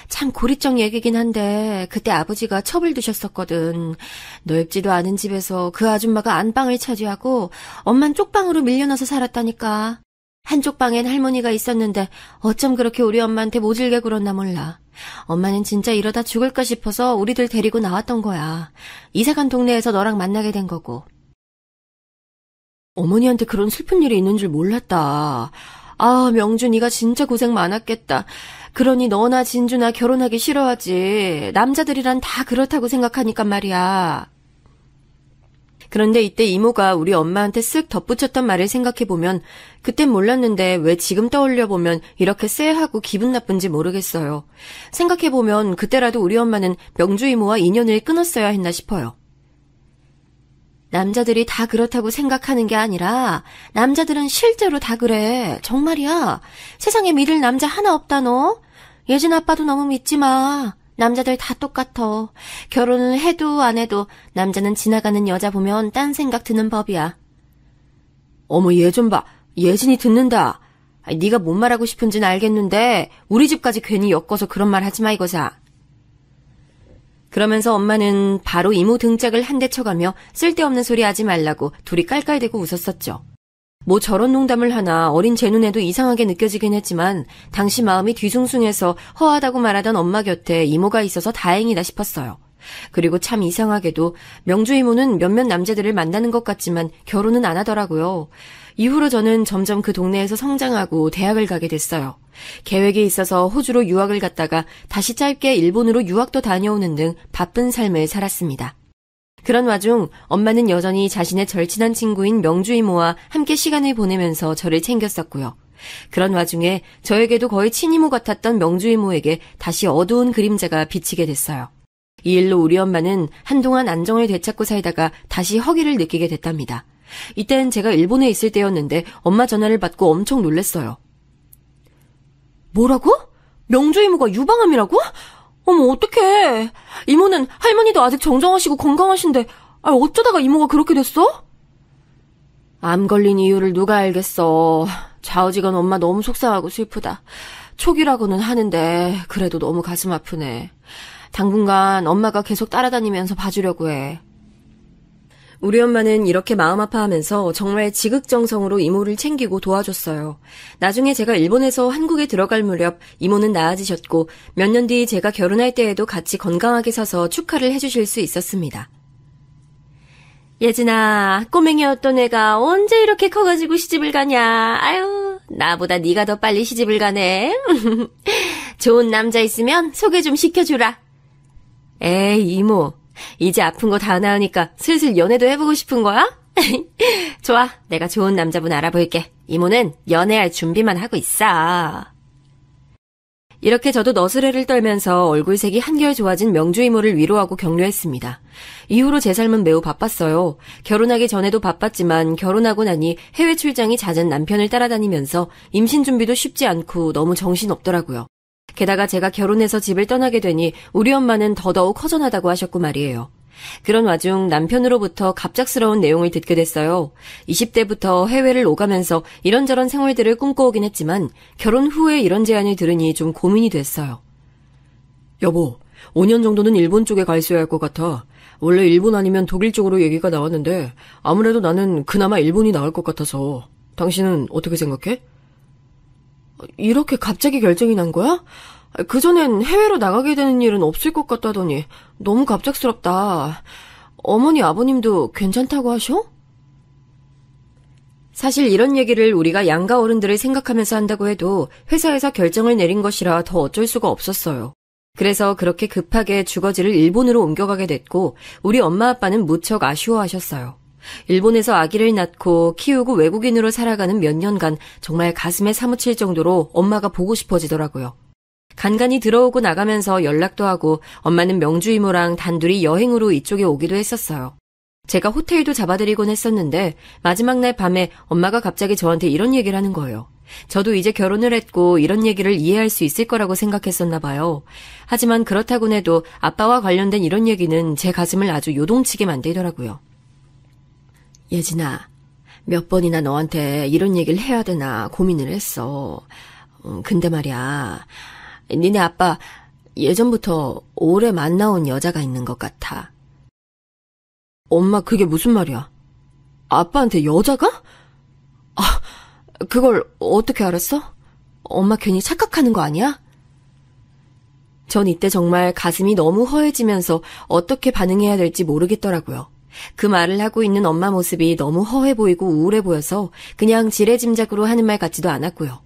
참 고리적 얘기긴 한데 그때 아버지가 첩을 두셨었거든. 넓지도 않은 집에서 그 아줌마가 안방을 차지하고 엄만 쪽방으로 밀려나서 살았다니까. 한쪽 방엔 할머니가 있었는데 어쩜 그렇게 우리 엄마한테 모질게 굴었나 몰라. 엄마는 진짜 이러다 죽을까 싶어서 우리들 데리고 나왔던 거야. 이사간 동네에서 너랑 만나게 된 거고. 어머니한테 그런 슬픈 일이 있는 줄 몰랐다. 명주 네가 진짜 고생 많았겠다. 그러니 너나 진주나 결혼하기 싫어하지. 남자들이란 다 그렇다고 생각하니까 말이야. 그런데 이때 이모가 우리 엄마한테 쓱 덧붙였던 말을 생각해보면 그땐 몰랐는데 왜 지금 떠올려보면 이렇게 쎄하고 기분 나쁜지 모르겠어요. 생각해보면 그때라도 우리 엄마는 명주 이모와 인연을 끊었어야 했나 싶어요. 남자들이 다 그렇다고 생각하는 게 아니라 남자들은 실제로 다 그래. 정말이야. 세상에 믿을 남자 하나 없다 너. 예진 아빠도 너무 믿지 마. 남자들 다 똑같아. 결혼을 해도 안 해도 남자는 지나가는 여자 보면 딴 생각 드는 법이야. 어머 얘 좀 봐. 예진이 듣는다. 네가 뭔 말하고 싶은지는 알겠는데 우리 집까지 괜히 엮어서 그런 말 하지 마 이거사. 그러면서 엄마는 바로 이모 등짝을 한 대 쳐가며 쓸데없는 소리 하지 말라고 둘이 깔깔대고 웃었었죠. 뭐 저런 농담을 하나 어린 제 눈에도 이상하게 느껴지긴 했지만 당시 마음이 뒤숭숭해서 허하다고 말하던 엄마 곁에 이모가 있어서 다행이다 싶었어요. 그리고 참 이상하게도 명주 이모는 몇몇 남자들을 만나는 것 같지만 결혼은 안 하더라고요. 이후로 저는 점점 그 동네에서 성장하고 대학을 가게 됐어요. 계획이 있어서 호주로 유학을 갔다가 다시 짧게 일본으로 유학도 다녀오는 등 바쁜 삶을 살았습니다. 그런 와중 엄마는 여전히 자신의 절친한 친구인 명주 이모와 함께 시간을 보내면서 저를 챙겼었고요. 그런 와중에 저에게도 거의 친이모 같았던 명주 이모에게 다시 어두운 그림자가 비치게 됐어요. 이 일로 우리 엄마는 한동안 안정을 되찾고 살다가 다시 허기를 느끼게 됐답니다. 이땐 제가 일본에 있을 때였는데 엄마 전화를 받고 엄청 놀랐어요. 뭐라고? 명주 이모가 유방암이라고? 어머 어떡해. 이모는 할머니도 아직 정정하시고 건강하신데 어쩌다가 이모가 그렇게 됐어? 암 걸린 이유를 누가 알겠어. 좌우지간 엄마 너무 속상하고 슬프다. 초기라고는 하는데 그래도 너무 가슴 아프네. 당분간 엄마가 계속 따라다니면서 봐주려고 해. 우리 엄마는 이렇게 마음 아파하면서 정말 지극정성으로 이모를 챙기고 도와줬어요. 나중에 제가 일본에서 한국에 들어갈 무렵 이모는 나아지셨고 몇 년 뒤 제가 결혼할 때에도 같이 건강하게 서서 축하를 해주실 수 있었습니다. 예진아, 꼬맹이였던 애가 언제 이렇게 커가지고 시집을 가냐. 아유, 나보다 네가 더 빨리 시집을 가네. 좋은 남자 있으면 소개 좀 시켜주라. 에이, 이모. 이제 아픈 거 다 나으니까 슬슬 연애도 해보고 싶은 거야? 좋아, 내가 좋은 남자분 알아볼게. 이모는 연애할 준비만 하고 있어. 이렇게 저도 너스레를 떨면서 얼굴색이 한결 좋아진 명주 이모를 위로하고 격려했습니다. 이후로 제 삶은 매우 바빴어요. 결혼하기 전에도 바빴지만 결혼하고 나니 해외 출장이 잦은 남편을 따라다니면서 임신 준비도 쉽지 않고 너무 정신없더라고요. 게다가 제가 결혼해서 집을 떠나게 되니 우리 엄마는 더더욱 허전하다고 하셨고 말이에요. 그런 와중 남편으로부터 갑작스러운 내용을 듣게 됐어요. 20대부터 해외를 오가면서 이런저런 생활들을 꿈꿔오긴 했지만 결혼 후에 이런 제안을 들으니 좀 고민이 됐어요. 여보, 5년 정도는 일본 쪽에 가 있어야 할 것 같아. 원래 일본 아니면 독일 쪽으로 얘기가 나왔는데 아무래도 나는 그나마 일본이 나을 것 같아서. 당신은 어떻게 생각해? 이렇게 갑자기 결정이 난 거야? 그전엔 해외로 나가게 되는 일은 없을 것 같다더니 너무 갑작스럽다. 어머니 아버님도 괜찮다고 하셔? 사실 이런 얘기를 우리가 양가 어른들을 생각하면서 한다고 해도 회사에서 결정을 내린 것이라 더 어쩔 수가 없었어요. 그래서 그렇게 급하게 주거지를 일본으로 옮겨가게 됐고 우리 엄마 아빠는 무척 아쉬워하셨어요. 일본에서 아기를 낳고 키우고 외국인으로 살아가는 몇 년간 정말 가슴에 사무칠 정도로 엄마가 보고 싶어지더라고요. 간간히 들어오고 나가면서 연락도 하고 엄마는 명주 이모랑 단둘이 여행으로 이쪽에 오기도 했었어요. 제가 호텔도 잡아드리곤 했었는데 마지막 날 밤에 엄마가 갑자기 저한테 이런 얘기를 하는 거예요. 저도 이제 결혼을 했고 이런 얘기를 이해할 수 있을 거라고 생각했었나 봐요. 하지만 그렇다곤 해도 아빠와 관련된 이런 얘기는 제 가슴을 아주 요동치게 만들더라고요. 예진아, 몇 번이나 너한테 이런 얘기를 해야 되나 고민을 했어. 근데 말이야, 니네 아빠 예전부터 오래 만나온 여자가 있는 것 같아. 엄마, 그게 무슨 말이야? 아빠한테 여자가? 그걸 어떻게 알았어? 엄마 괜히 착각하는 거 아니야? 전 이때 정말 가슴이 너무 허해지면서 어떻게 반응해야 될지 모르겠더라고요. 그 말을 하고 있는 엄마 모습이 너무 허해 보이고 우울해 보여서 그냥 지레짐작으로 하는 말 같지도 않았고요.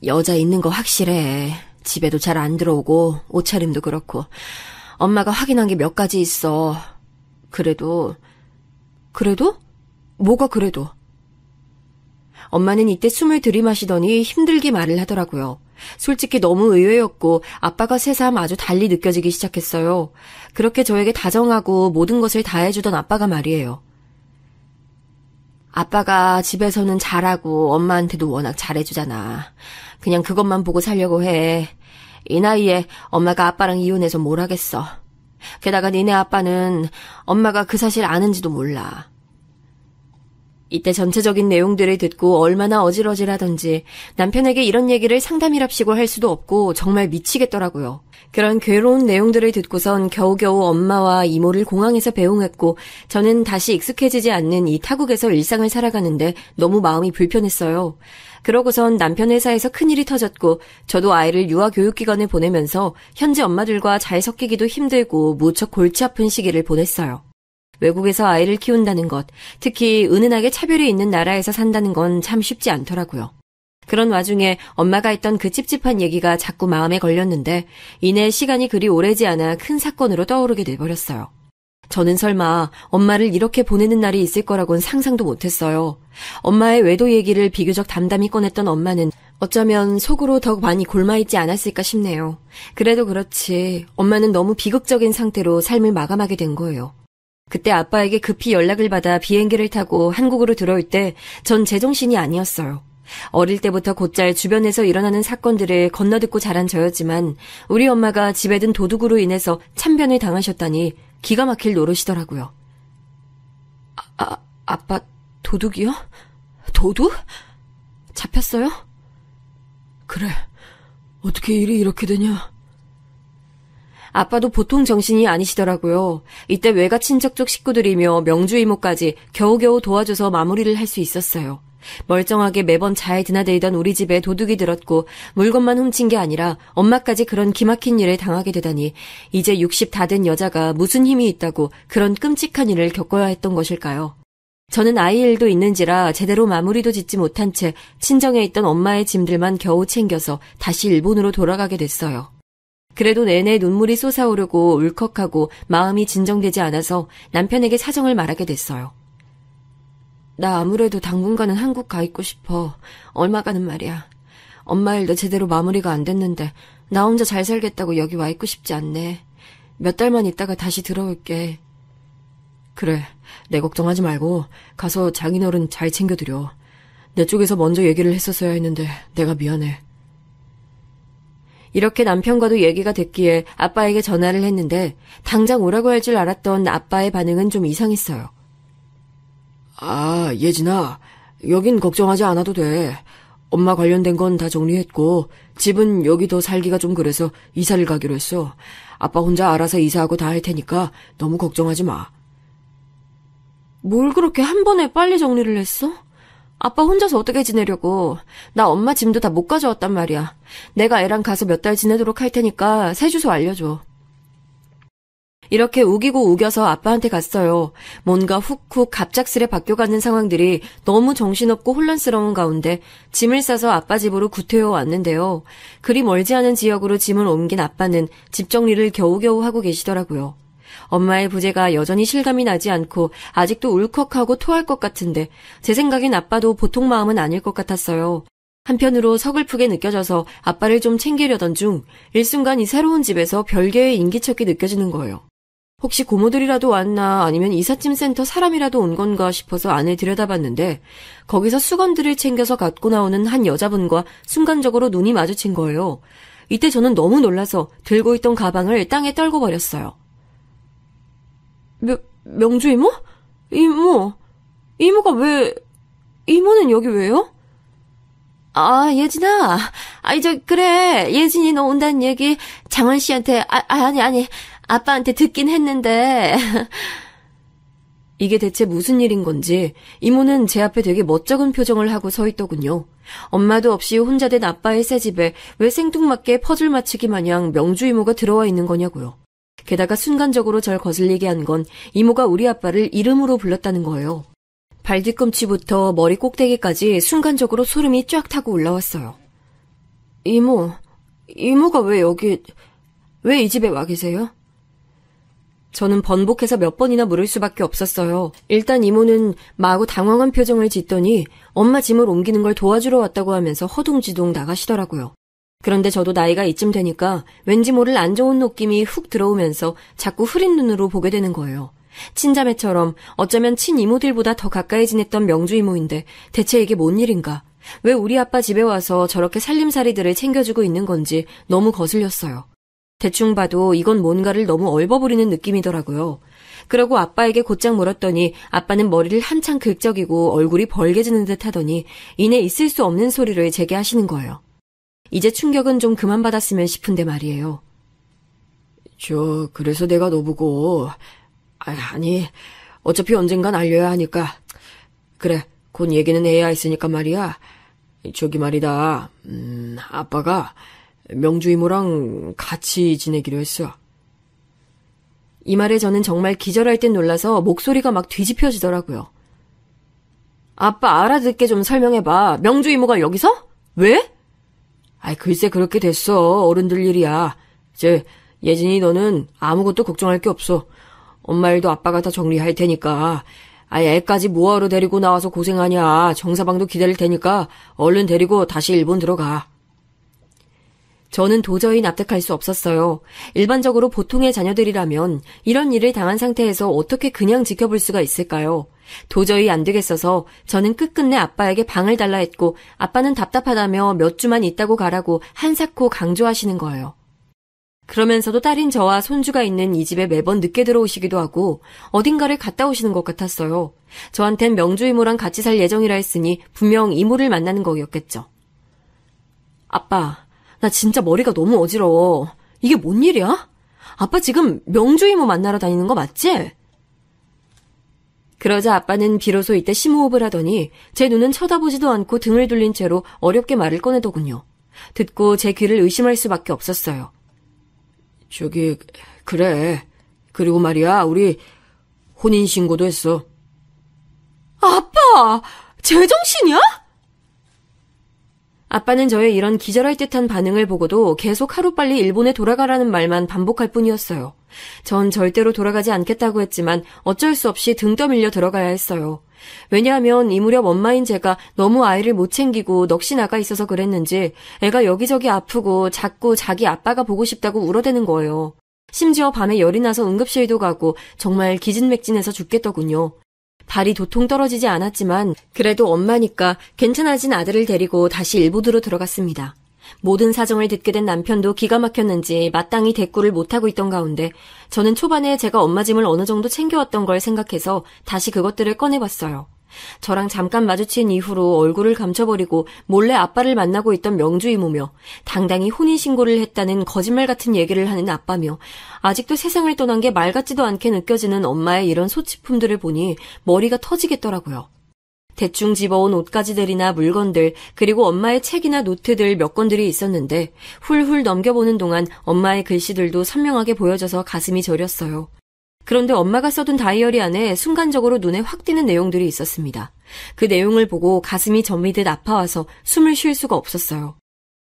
여자 있는 거 확실해. 집에도 잘 안 들어오고 옷차림도 그렇고 엄마가 확인한 게 몇 가지 있어. 그래도? 뭐가 그래도? 엄마는 이때 숨을 들이마시더니 힘들게 말을 하더라고요. 솔직히 너무 의외였고 아빠가 새삼 아주 달리 느껴지기 시작했어요. 그렇게 저에게 다정하고 모든 것을 다 해주던 아빠가 말이에요. 아빠가 집에서는 잘하고 엄마한테도 워낙 잘해주잖아. 그냥 그것만 보고 살려고 해. 이 나이에 엄마가 아빠랑 이혼해서 뭘 하겠어. 게다가 니네 아빠는 엄마가 그 사실 아는지도 몰라. 이때 전체적인 내용들을 듣고 얼마나 어질어질하던지 남편에게 이런 얘기를 상담이랍시고 할 수도 없고 정말 미치겠더라고요. 그런 괴로운 내용들을 듣고선 겨우겨우 엄마와 이모를 공항에서 배웅했고 저는 다시 익숙해지지 않는 이 타국에서 일상을 살아가는데 너무 마음이 불편했어요. 그러고선 남편 회사에서 큰일이 터졌고 저도 아이를 유아교육기관에 보내면서 현지 엄마들과 잘 섞이기도 힘들고 무척 골치 아픈 시기를 보냈어요. 외국에서 아이를 키운다는 것, 특히 은은하게 차별이 있는 나라에서 산다는 건 참 쉽지 않더라고요. 그런 와중에 엄마가 했던 그 찝찝한 얘기가 자꾸 마음에 걸렸는데 이내 시간이 그리 오래지 않아 큰 사건으로 떠오르게 돼버렸어요. 저는 설마 엄마를 이렇게 보내는 날이 있을 거라고는 상상도 못했어요. 엄마의 외도 얘기를 비교적 담담히 꺼냈던 엄마는 어쩌면 속으로 더 많이 골마있지 않았을까 싶네요. 그래도 그렇지 엄마는 너무 비극적인 상태로 삶을 마감하게 된 거예요. 그때 아빠에게 급히 연락을 받아 비행기를 타고 한국으로 들어올 때 전 제정신이 아니었어요. 어릴 때부터 곧잘 주변에서 일어나는 사건들을 건너듣고 자란 저였지만 우리 엄마가 집에 든 도둑으로 인해서 참변을 당하셨다니 기가 막힐 노릇이더라고요. 아빠 도둑이요? 도둑? 잡혔어요? 그래. 어떻게 일이 이렇게 되냐? 아빠도 보통 정신이 아니시더라고요. 이때 외가 친척 쪽 식구들이며 명주 이모까지 겨우겨우 도와줘서 마무리를 할 수 있었어요. 멀쩡하게 매번 잘 드나들던 우리 집에 도둑이 들었고 물건만 훔친 게 아니라 엄마까지 그런 기막힌 일을 당하게 되다니 이제 60 다 된 여자가 무슨 힘이 있다고 그런 끔찍한 일을 겪어야 했던 것일까요? 저는 아이 일도 있는지라 제대로 마무리도 짓지 못한 채 친정에 있던 엄마의 짐들만 겨우 챙겨서 다시 일본으로 돌아가게 됐어요. 그래도 내내 눈물이 솟아오르고 울컥하고 마음이 진정되지 않아서 남편에게 사정을 말하게 됐어요. 나 아무래도 당분간은 한국 가 있고 싶어. 얼마간은 말이야. 엄마 일도 제대로 마무리가 안 됐는데 나 혼자 잘 살겠다고 여기 와 있고 싶지 않네. 몇 달만 있다가 다시 들어올게. 그래, 내 걱정하지 말고 가서 장인어른 잘 챙겨드려. 내 쪽에서 먼저 얘기를 했었어야 했는데 내가 미안해. 이렇게 남편과도 얘기가 됐기에 아빠에게 전화를 했는데 당장 오라고 할 줄 알았던 아빠의 반응은 좀 이상했어요. 아, 예진아, 여긴 걱정하지 않아도 돼. 엄마 관련된 건 다 정리했고 집은 여기 더 살기가 좀 그래서 이사를 가기로 했어. 아빠 혼자 알아서 이사하고 다 할 테니까 너무 걱정하지 마. 뭘 그렇게 한 번에 빨리 정리를 했어? 아빠 혼자서 어떻게 지내려고. 나 엄마 짐도 다 못 가져왔단 말이야. 내가 애랑 가서 몇 달 지내도록 할 테니까 새 주소 알려줘. 이렇게 우기고 우겨서 아빠한테 갔어요. 뭔가 훅훅 갑작스레 바뀌어가는 상황들이 너무 정신없고 혼란스러운 가운데 짐을 싸서 아빠 집으로 구태여 왔는데요. 그리 멀지 않은 지역으로 짐을 옮긴 아빠는 집 정리를 겨우겨우 하고 계시더라고요. 엄마의 부재가 여전히 실감이 나지 않고 아직도 울컥하고 토할 것 같은데 제 생각엔 아빠도 보통 마음은 아닐 것 같았어요. 한편으로 서글프게 느껴져서 아빠를 좀 챙기려던 중 일순간 이 새로운 집에서 별개의 인기척이 느껴지는 거예요. 혹시 고모들이라도 왔나 아니면 이삿짐 센터 사람이라도 온 건가 싶어서 안을 들여다봤는데 거기서 수건들을 챙겨서 갖고 나오는 한 여자분과 순간적으로 눈이 마주친 거예요. 이때 저는 너무 놀라서 들고 있던 가방을 땅에 떨궈 버렸어요. 명주 이모? 이모가 이모는 여기 왜요? 아, 예진아. 그래. 예진이 너 온다는 얘기 장원 씨한테, 아니, 아빠한테 듣긴 했는데. 이게 대체 무슨 일인 건지 이모는 제 앞에 되게 멋쩍은 표정을 하고 서 있더군요. 엄마도 없이 혼자 된 아빠의 새 집에 왜 생뚱맞게 퍼즐 맞추기 마냥 명주 이모가 들어와 있는 거냐고요. 게다가 순간적으로 절 거슬리게 한 건 이모가 우리 아빠를 이름으로 불렀다는 거예요. 발뒤꿈치부터 머리 꼭대기까지 순간적으로 소름이 쫙 타고 올라왔어요. 이모가 왜 이 집에 와 계세요? 저는 번복해서 몇 번이나 물을 수밖에 없었어요. 일단 이모는 마구 당황한 표정을 짓더니 엄마 짐을 옮기는 걸 도와주러 왔다고 하면서 허둥지둥 나가시더라고요. 그런데 저도 나이가 이쯤 되니까 왠지 모를 안 좋은 느낌이 훅 들어오면서 자꾸 흐린 눈으로 보게 되는 거예요. 친자매처럼 어쩌면 친이모들보다 더 가까이 지냈던 명주 이모인데 대체 이게 뭔 일인가? 왜 우리 아빠 집에 와서 저렇게 살림살이들을 챙겨주고 있는 건지 너무 거슬렸어요. 대충 봐도 이건 뭔가를 너무 얼버무리는 느낌이더라고요. 그러고 아빠에게 곧장 물었더니 아빠는 머리를 한창 긁적이고 얼굴이 벌개지는 듯 하더니 이내 있을 수 없는 소리를 제게 하시는 거예요. 이제 충격은 좀 그만 받았으면 싶은데 말이에요. 그래서 내가 너 보고, 아니, 어차피 언젠간 알려야 하니까. 그래, 곧 얘기는 해야 했으니까 말이야. 저기 말이다, 아빠가 명주 이모랑 같이 지내기로 했어. 이 말에 저는 정말 기절할 듯 놀라서 목소리가 막 뒤집혀지더라고요. 아빠 알아듣게 좀 설명해봐. 명주 이모가 여기서? 왜? 글쎄 그렇게 됐어. 어른들 일이야. 예진이 너는 아무것도 걱정할 게 없어. 엄마 일도 아빠가 다 정리할 테니까. 애까지 뭐하러 데리고 나와서 고생하냐. 정사방도 기다릴 테니까 얼른 데리고 다시 일본 들어가. 저는 도저히 납득할 수 없었어요. 일반적으로 보통의 자녀들이라면 이런 일을 당한 상태에서 어떻게 그냥 지켜볼 수가 있을까요? 도저히 안 되겠어서 저는 끝끝내 아빠에게 방을 달라 했고 아빠는 답답하다며 몇 주만 있다고 가라고 한사코 강조하시는 거예요. 그러면서도 딸인 저와 손주가 있는 이 집에 매번 늦게 들어오시기도 하고 어딘가를 갔다 오시는 것 같았어요. 저한텐 명주 이모랑 같이 살 예정이라 했으니 분명 이모를 만나는 거였겠죠. 아빠, 나 진짜 머리가 너무 어지러워. 이게 뭔 일이야? 아빠 지금 명주 이모 만나러 다니는 거 맞지? 그러자 아빠는 비로소 이때 심호흡을 하더니 제 눈은 쳐다보지도 않고 등을 돌린 채로 어렵게 말을 꺼내더군요. 듣고 제 귀를 의심할 수밖에 없었어요. 그래. 그리고 말이야, 우리 혼인신고도 했어. 아빠! 제정신이야? 아빠는 저의 이런 기절할 듯한 반응을 보고도 계속 하루빨리 일본에 돌아가라는 말만 반복할 뿐이었어요. 전 절대로 돌아가지 않겠다고 했지만 어쩔 수 없이 등 떠밀려 들어가야 했어요. 왜냐하면 이 무렵 엄마인 제가 너무 아이를 못 챙기고 넋이 나가 있어서 그랬는지 애가 여기저기 아프고 자꾸 자기 아빠가 보고 싶다고 울어대는 거예요. 심지어 밤에 열이 나서 응급실도 가고 정말 기진맥진해서 죽겠더군요. 발이 도통 떨어지지 않았지만 그래도 엄마니까 괜찮아진 아들을 데리고 다시 일본으로 들어갔습니다. 모든 사정을 듣게 된 남편도 기가 막혔는지 마땅히 대꾸를 못하고 있던 가운데 저는 초반에 제가 엄마 짐을 어느 정도 챙겨왔던 걸 생각해서 다시 그것들을 꺼내봤어요. 저랑 잠깐 마주친 이후로 얼굴을 감춰버리고 몰래 아빠를 만나고 있던 명주 이모며 당당히 혼인신고를 했다는 거짓말 같은 얘기를 하는 아빠며 아직도 세상을 떠난 게 말 같지도 않게 느껴지는 엄마의 이런 소치품들을 보니 머리가 터지겠더라고요. 대충 집어온 옷가지들이나 물건들 그리고 엄마의 책이나 노트들 몇 권들이 있었는데 훌훌 넘겨보는 동안 엄마의 글씨들도 선명하게 보여져서 가슴이 저렸어요. 그런데 엄마가 써둔 다이어리 안에 순간적으로 눈에 확 띄는 내용들이 있었습니다. 그 내용을 보고 가슴이 저미듯 아파와서 숨을 쉴 수가 없었어요.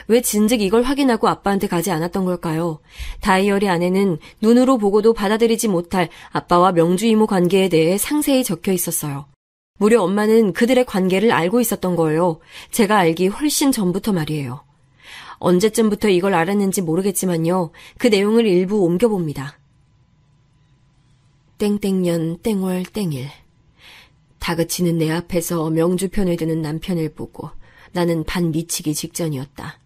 왜 진즉 이걸 확인하고 아빠한테 가지 않았던 걸까요? 다이어리 안에는 눈으로 보고도 받아들이지 못할 아빠와 명주 이모 관계에 대해 상세히 적혀 있었어요. 무려 엄마는 그들의 관계를 알고 있었던 거예요. 제가 알기 훨씬 전부터 말이에요. 언제쯤부터 이걸 알았는지 모르겠지만요. 그 내용을 일부 옮겨봅니다. 땡땡년 땡월 땡일. 다그치는 내 앞에서 명주 편을 드는 남편을 보고 나는 반 미치기 직전이었다.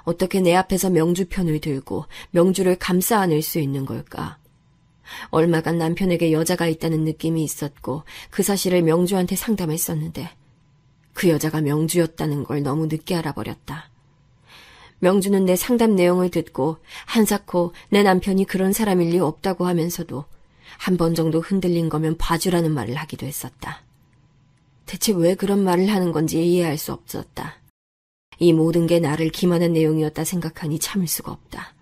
어떻게 내 앞에서 명주 편을 들고 명주를 감싸 안을 수 있는 걸까? 얼마간 남편에게 여자가 있다는 느낌이 있었고 그 사실을 명주한테 상담했었는데 그 여자가 명주였다는 걸 너무 늦게 알아버렸다. 명주는 내 상담 내용을 듣고 한사코 내 남편이 그런 사람일 리 없다고 하면서도 한 번 정도 흔들린 거면 봐주라는 말을 하기도 했었다. 대체 왜 그런 말을 하는 건지 이해할 수 없었다. 이 모든 게 나를 기만한 내용이었다 생각하니 참을 수가 없다.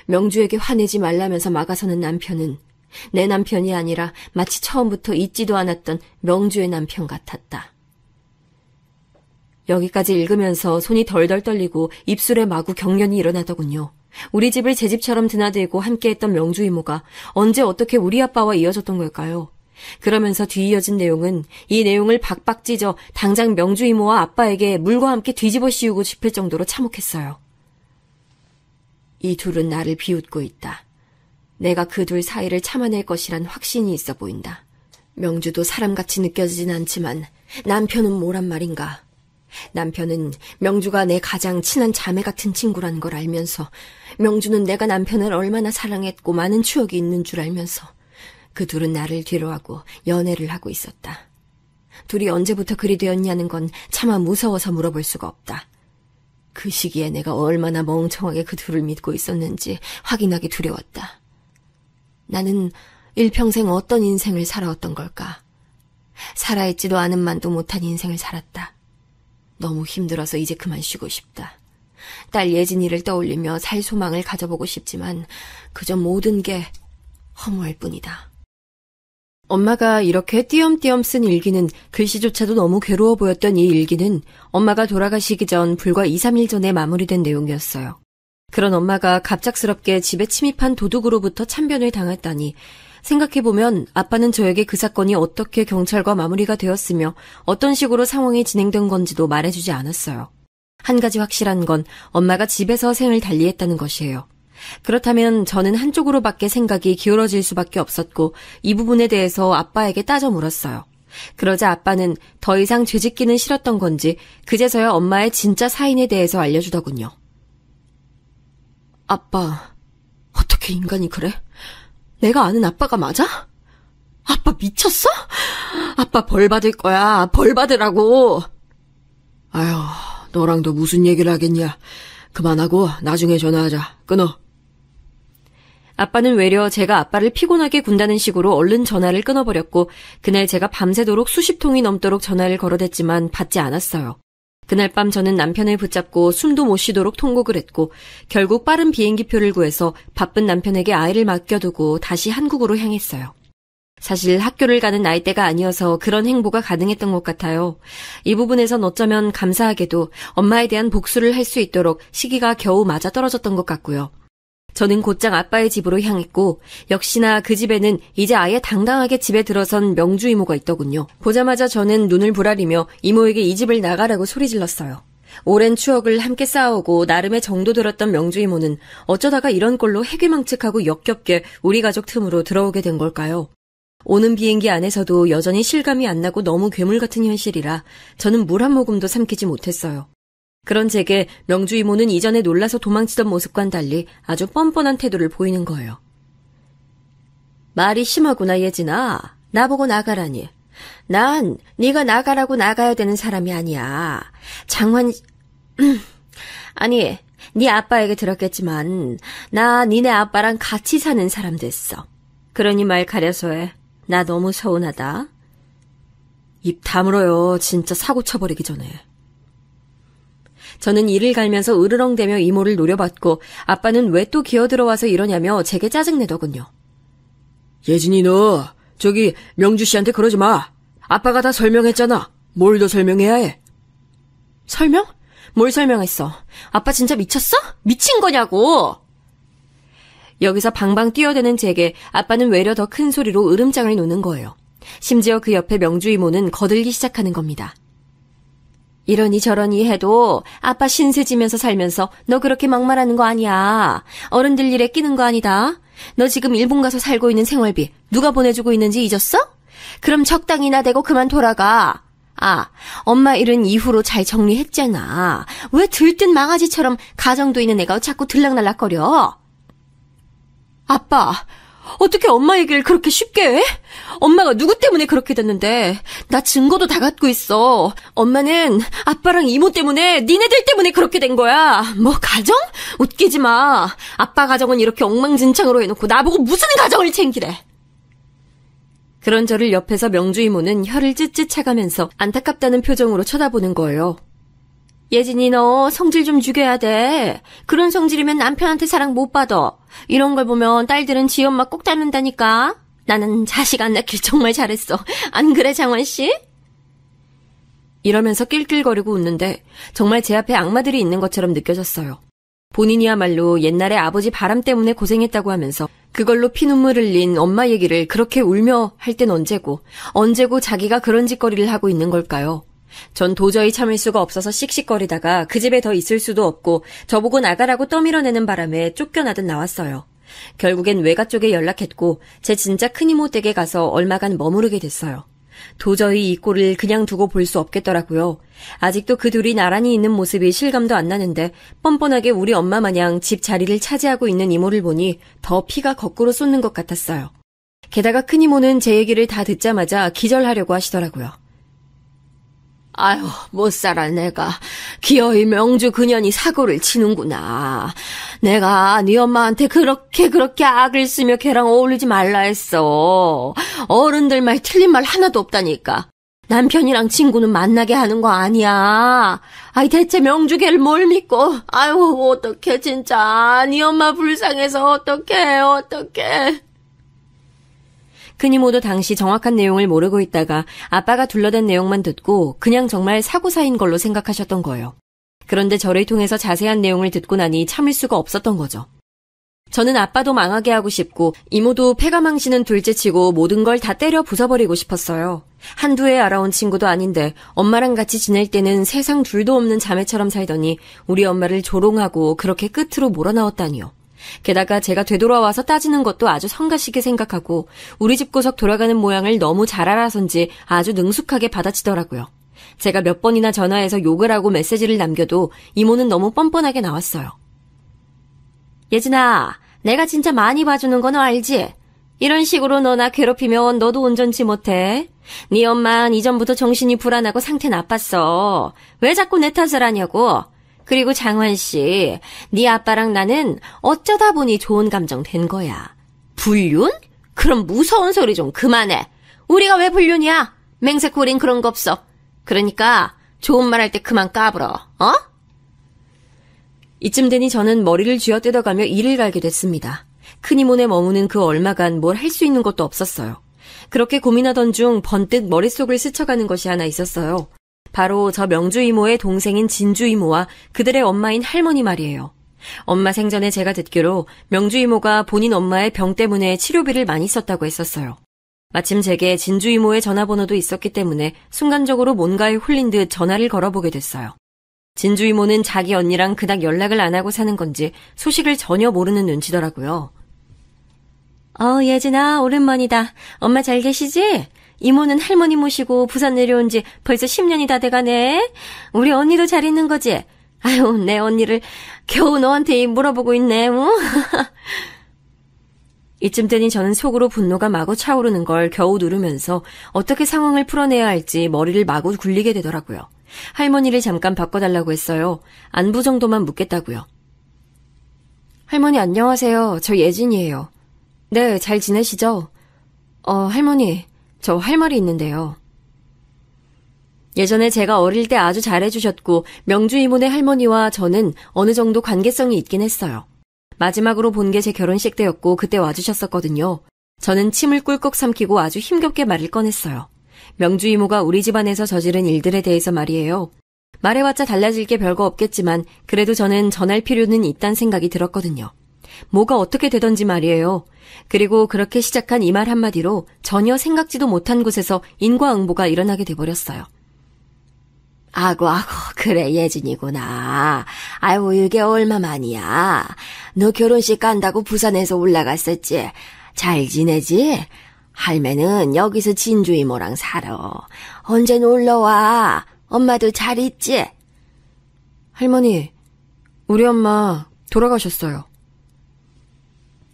명주에게 화내지 말라면서 막아서는 남편은 내 남편이 아니라 마치 처음부터 잊지도 않았던 명주의 남편 같았다. 여기까지 읽으면서 손이 덜덜 떨리고 입술에 마구 경련이 일어나더군요. 우리 집을 제 집처럼 드나들고 함께했던 명주 이모가 언제 어떻게 우리 아빠와 이어졌던 걸까요? 그러면서 뒤이어진 내용은 이 내용을 박박 찢어 당장 명주 이모와 아빠에게 물과 함께 뒤집어 씌우고 싶을 정도로 참혹했어요. 이 둘은 나를 비웃고 있다. 내가 그 둘 사이를 참아낼 것이란 확신이 있어 보인다. 명주도 사람같이 느껴지진 않지만 남편은 뭐란 말인가. 남편은 명주가 내 가장 친한 자매 같은 친구라는 걸 알면서 명주는 내가 남편을 얼마나 사랑했고 많은 추억이 있는 줄 알면서 그 둘은 나를 뒤로하고 연애를 하고 있었다. 둘이 언제부터 그리 되었냐는 건 차마 무서워서 물어볼 수가 없다. 그 시기에 내가 얼마나 멍청하게 그 둘을 믿고 있었는지 확인하기 두려웠다. 나는 일평생 어떤 인생을 살아왔던 걸까? 살아있지도 않은 만도 못한 인생을 살았다. 너무 힘들어서 이제 그만 쉬고 싶다. 딸 예진이를 떠올리며 살 소망을 가져보고 싶지만 그저 모든 게 허무할 뿐이다. 엄마가 이렇게 띄엄띄엄 쓴 일기는 글씨조차도 너무 괴로워 보였던 이 일기는 엄마가 돌아가시기 전 불과 2, 3일 전에 마무리된 내용이었어요. 그런 엄마가 갑작스럽게 집에 침입한 도둑으로부터 참변을 당했다니 생각해보면 아빠는 저에게 그 사건이 어떻게 경찰과 마무리가 되었으며 어떤 식으로 상황이 진행된 건지도 말해주지 않았어요. 한 가지 확실한 건 엄마가 집에서 생을 달리했다는 것이에요. 그렇다면 저는 한쪽으로밖에 생각이 기울어질 수밖에 없었고 이 부분에 대해서 아빠에게 따져 물었어요. 그러자 아빠는 더 이상 죄짓기는 싫었던 건지 그제서야 엄마의 진짜 사인에 대해서 알려주더군요. 아빠, 어떻게 인간이 그래? 내가 아는 아빠가 맞아? 아빠 미쳤어? 아빠 벌 받을 거야. 벌 받으라고. 아휴, 너랑도 무슨 얘기를 하겠냐. 그만하고 나중에 전화하자. 끊어. 아빠는 외려 제가 아빠를 피곤하게 군다는 식으로 얼른 전화를 끊어버렸고 그날 제가 밤새도록 수십 통이 넘도록 전화를 걸어댔지만 받지 않았어요. 그날 밤 저는 남편을 붙잡고 숨도 못 쉬도록 통곡을 했고 결국 빠른 비행기표를 구해서 바쁜 남편에게 아이를 맡겨두고 다시 한국으로 향했어요. 사실 학교를 가는 나이대가 아니어서 그런 행보가 가능했던 것 같아요. 이 부분에선 어쩌면 감사하게도 엄마에 대한 복수를 할 수 있도록 시기가 겨우 맞아떨어졌던 것 같고요. 저는 곧장 아빠의 집으로 향했고 역시나 그 집에는 이제 아예 당당하게 집에 들어선 명주 이모가 있더군요. 보자마자 저는 눈을 부라리며 이모에게 이 집을 나가라고 소리질렀어요. 오랜 추억을 함께 쌓아오고 나름의 정도 들었던 명주 이모는 어쩌다가 이런 꼴로 해괴망측하고 역겹게 우리 가족 틈으로 들어오게 된 걸까요? 오는 비행기 안에서도 여전히 실감이 안 나고 너무 괴물 같은 현실이라 저는 물 한 모금도 삼키지 못했어요. 그런 제게 명주 이모는 이전에 놀라서 도망치던 모습과는 달리 아주 뻔뻔한 태도를 보이는 거예요. 말이 심하구나, 예진아. 나보고 나가라니. 난 네가 나가라고 나가야 되는 사람이 아니야. 아니, 네 아빠에게 들었겠지만 나 니네 아빠랑 같이 사는 사람 됐어. 그러니 말 가려서 해. 나 너무 서운하다. 입 다물어요. 진짜 사고 쳐버리기 전에. 저는 이를 갈면서 으르렁대며 이모를 노려봤고 아빠는 왜 또 기어들어와서 이러냐며 제게 짜증내더군요. 예진이 너 저기 명주 씨한테 그러지 마. 아빠가 다 설명했잖아. 뭘 더 설명해야 해? 설명? 뭘 설명했어? 아빠 진짜 미쳤어? 미친 거냐고! 여기서 방방 뛰어드는 제게 아빠는 외려 더 큰 소리로 으름장을 놓는 거예요. 심지어 그 옆에 명주 이모는 거들기 시작하는 겁니다. 이러니 저러니 해도 아빠 신세 지면서 살면서 너 그렇게 막말하는 거 아니야. 어른들 일에 끼는 거 아니다. 너 지금 일본 가서 살고 있는 생활비 누가 보내주고 있는지 잊었어? 그럼 적당히 나대고 그만 돌아가. 아, 엄마 일은 이후로 잘 정리했잖아. 왜 들뜬 망아지처럼 가정도 있는 애가 자꾸 들락날락거려? 아빠, 어떻게 엄마 얘기를 그렇게 쉽게 해? 엄마가 누구 때문에 그렇게 됐는데 나 증거도 다 갖고 있어. 엄마는 아빠랑 이모 때문에 니네들 때문에 그렇게 된 거야. 뭐 가정? 웃기지 마. 아빠 가정은 이렇게 엉망진창으로 해놓고 나보고 무슨 가정을 챙기래. 그런 저를 옆에서 명주 이모는 혀를 찢찢 차가면서 안타깝다는 표정으로 쳐다보는 거예요. 예진이 너 성질 좀 죽여야 돼. 그런 성질이면 남편한테 사랑 못 받아. 이런 걸 보면 딸들은 지 엄마 꼭 닮는다니까. 나는 자식 안 낳길 정말 잘했어. 안 그래 장원 씨? 이러면서 낄낄거리고 웃는데 정말 제 앞에 악마들이 있는 것처럼 느껴졌어요. 본인이야말로 옛날에 아버지 바람 때문에 고생했다고 하면서 그걸로 피눈물 흘린 엄마 얘기를 그렇게 울며 할 땐 언제고 자기가 그런 짓거리를 하고 있는 걸까요? 전 도저히 참을 수가 없어서 씩씩거리다가 그 집에 더 있을 수도 없고 저보고 나가라고 떠밀어내는 바람에 쫓겨나듯 나왔어요. 결국엔 외가 쪽에 연락했고 제 진짜 큰이모 댁에 가서 얼마간 머무르게 됐어요. 도저히 이 꼴을 그냥 두고 볼 수 없겠더라고요. 아직도 그 둘이 나란히 있는 모습이 실감도 안 나는데 뻔뻔하게 우리 엄마 마냥 집 자리를 차지하고 있는 이모를 보니 더 피가 거꾸로 쏟는 것 같았어요. 게다가 큰이모는 제 얘기를 다 듣자마자 기절하려고 하시더라고요. 아유, 못 살아 내가. 기어이 명주 그년이 사고를 치는구나. 내가 네 엄마한테 그렇게 악을 쓰며 걔랑 어울리지 말라 했어. 어른들 말 틀린 말 하나도 없다니까. 남편이랑 친구는 만나게 하는 거 아니야. 아이 대체 명주 걔를 뭘 믿고. 아유 어떡해 진짜. 네 엄마 불쌍해서 어떡해. 큰이모도 당시 정확한 내용을 모르고 있다가 아빠가 둘러댄 내용만 듣고 그냥 정말 사고사인 걸로 생각하셨던 거예요. 그런데 저를 통해서 자세한 내용을 듣고 나니 참을 수가 없었던 거죠. 저는 아빠도 망하게 하고 싶고 이모도 패가망신은 둘째치고 모든 걸 다 때려 부숴버리고 싶었어요. 한두 해 알아온 친구도 아닌데 엄마랑 같이 지낼 때는 세상 둘도 없는 자매처럼 살더니 우리 엄마를 조롱하고 그렇게 끝으로 몰아넣었다니요. 게다가 제가 되돌아와서 따지는 것도 아주 성가시게 생각하고 우리 집 구석 돌아가는 모양을 너무 잘 알아서인지 아주 능숙하게 받아치더라고요. 제가 몇 번이나 전화해서 욕을 하고 메시지를 남겨도 이모는 너무 뻔뻔하게 나왔어요. 예진아, 내가 진짜 많이 봐주는 거 너 알지? 이런 식으로 너 나 괴롭히면 너도 온전치 못해. 네 엄만 이전부터 정신이 불안하고 상태 나빴어. 왜 자꾸 내 탓을 하냐고. 그리고 장환 씨, 네 아빠랑 나는 어쩌다 보니 좋은 감정 된 거야. 불륜? 그럼 무서운 소리 좀 그만해. 우리가 왜 불륜이야? 맹세코린 그런 거 없어. 그러니까 좋은 말 할 때 그만 까불어. 어? 이쯤 되니 저는 머리를 쥐어뜯어가며 이를 갈게 됐습니다. 큰이모네 머무는 그 얼마간 뭘 할 수 있는 것도 없었어요. 그렇게 고민하던 중 번뜩 머릿속을 스쳐가는 것이 하나 있었어요. 바로 저 명주 이모의 동생인 진주 이모와 그들의 엄마인 할머니 말이에요. 엄마 생전에 제가 듣기로 명주 이모가 본인 엄마의 병 때문에 치료비를 많이 썼다고 했었어요. 마침 제게 진주 이모의 전화번호도 있었기 때문에 순간적으로 뭔가에 홀린 듯 전화를 걸어보게 됐어요. 진주 이모는 자기 언니랑 그닥 연락을 안 하고 사는 건지 소식을 전혀 모르는 눈치더라고요. 예진아, 오랜만이다. 엄마 잘 계시지? 이모는 할머니 모시고 부산 내려온 지 벌써 10년이 다 돼가네. 우리 언니도 잘 있는 거지? 아유, 내 언니를 겨우 너한테 물어보고 있네, 이쯤 되니 저는 속으로 분노가 마구 차오르는 걸 겨우 누르면서 어떻게 상황을 풀어내야 할지 머리를 마구 굴리게 되더라고요. 할머니를 잠깐 바꿔달라고 했어요. 안부 정도만 묻겠다고요. 할머니 안녕하세요. 저 예진이에요. 네, 잘 지내시죠? 할머니, 저 할 말이 있는데요. 예전에 제가 어릴 때 아주 잘해주셨고 명주 이모네 할머니와 저는 어느 정도 관계성이 있긴 했어요. 마지막으로 본 게 제 결혼식 때였고 그때 와주셨었거든요. 저는 침을 꿀꺽 삼키고 아주 힘겹게 말을 꺼냈어요. 명주 이모가 우리 집안에서 저지른 일들에 대해서 말이에요. 말해봤자 달라질 게 별거 없겠지만 그래도 저는 전할 필요는 있단 생각이 들었거든요. 뭐가 어떻게 되던지 말이에요. 그리고 그렇게 시작한 이 말 한마디로 전혀 생각지도 못한 곳에서 인과응보가 일어나게 돼버렸어요. 아고, 그래, 예진이구나. 아이고, 이게 얼마만이야. 너 결혼식 간다고 부산에서 올라갔었지? 잘 지내지? 할매는 여기서 진주 이모랑 살아. 언제 놀러와? 엄마도 잘 있지? 할머니, 우리 엄마 돌아가셨어요.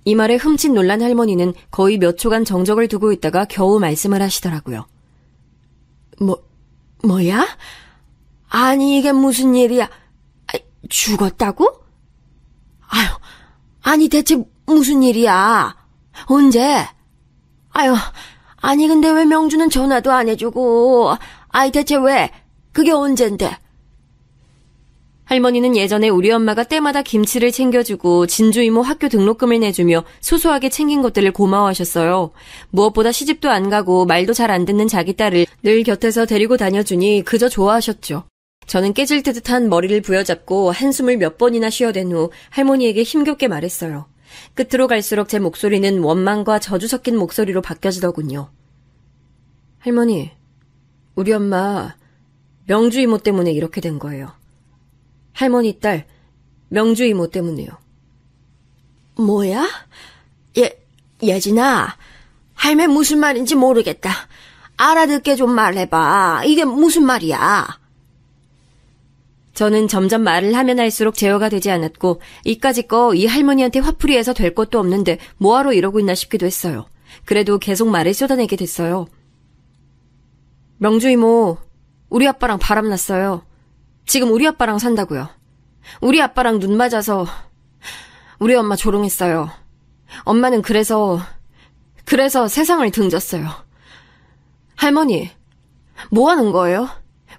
이 말에 흠칫 놀란 할머니는 거의 몇 초간 정적을 두고 있다가 겨우 말씀을 하시더라고요. 뭐야? 아니, 이게 무슨 일이야? 죽었다고? 아유, 아니, 대체 무슨 일이야? 언제? 아유, 아니, 근데 왜 명주는 전화도 안 해주고, 대체 왜? 그게 언젠데? 할머니는 예전에 우리 엄마가 때마다 김치를 챙겨주고 진주 이모 학교 등록금을 내주며 소소하게 챙긴 것들을 고마워하셨어요. 무엇보다 시집도 안 가고 말도 잘 안 듣는 자기 딸을 늘 곁에서 데리고 다녀주니 그저 좋아하셨죠. 저는 깨질 듯한 머리를 부여잡고 한숨을 몇 번이나 쉬어댄 후 할머니에게 힘겹게 말했어요. 끝으로 갈수록 제 목소리는 원망과 저주 섞인 목소리로 바뀌어지더군요. 할머니, 우리 엄마 명주 이모 때문에 이렇게 된 거예요. 할머니 딸 명주 이모 때문에요. 뭐야? 예진아, 할매 무슨 말인지 모르겠다. 알아듣게 좀 말해봐. 이게 무슨 말이야? 저는 점점 말을 하면 할수록 제어가 되지 않았고 이까짓 거 이 할머니한테 화풀이해서 될 것도 없는데 뭐하러 이러고 있나 싶기도 했어요. 그래도 계속 말을 쏟아내게 됐어요. 명주 이모, 우리 아빠랑 바람났어요. 지금 우리 아빠랑 산다고요. 우리 아빠랑 눈 맞아서 우리 엄마 조롱했어요. 엄마는 그래서 세상을 등졌어요. 할머니, 뭐 하는 거예요?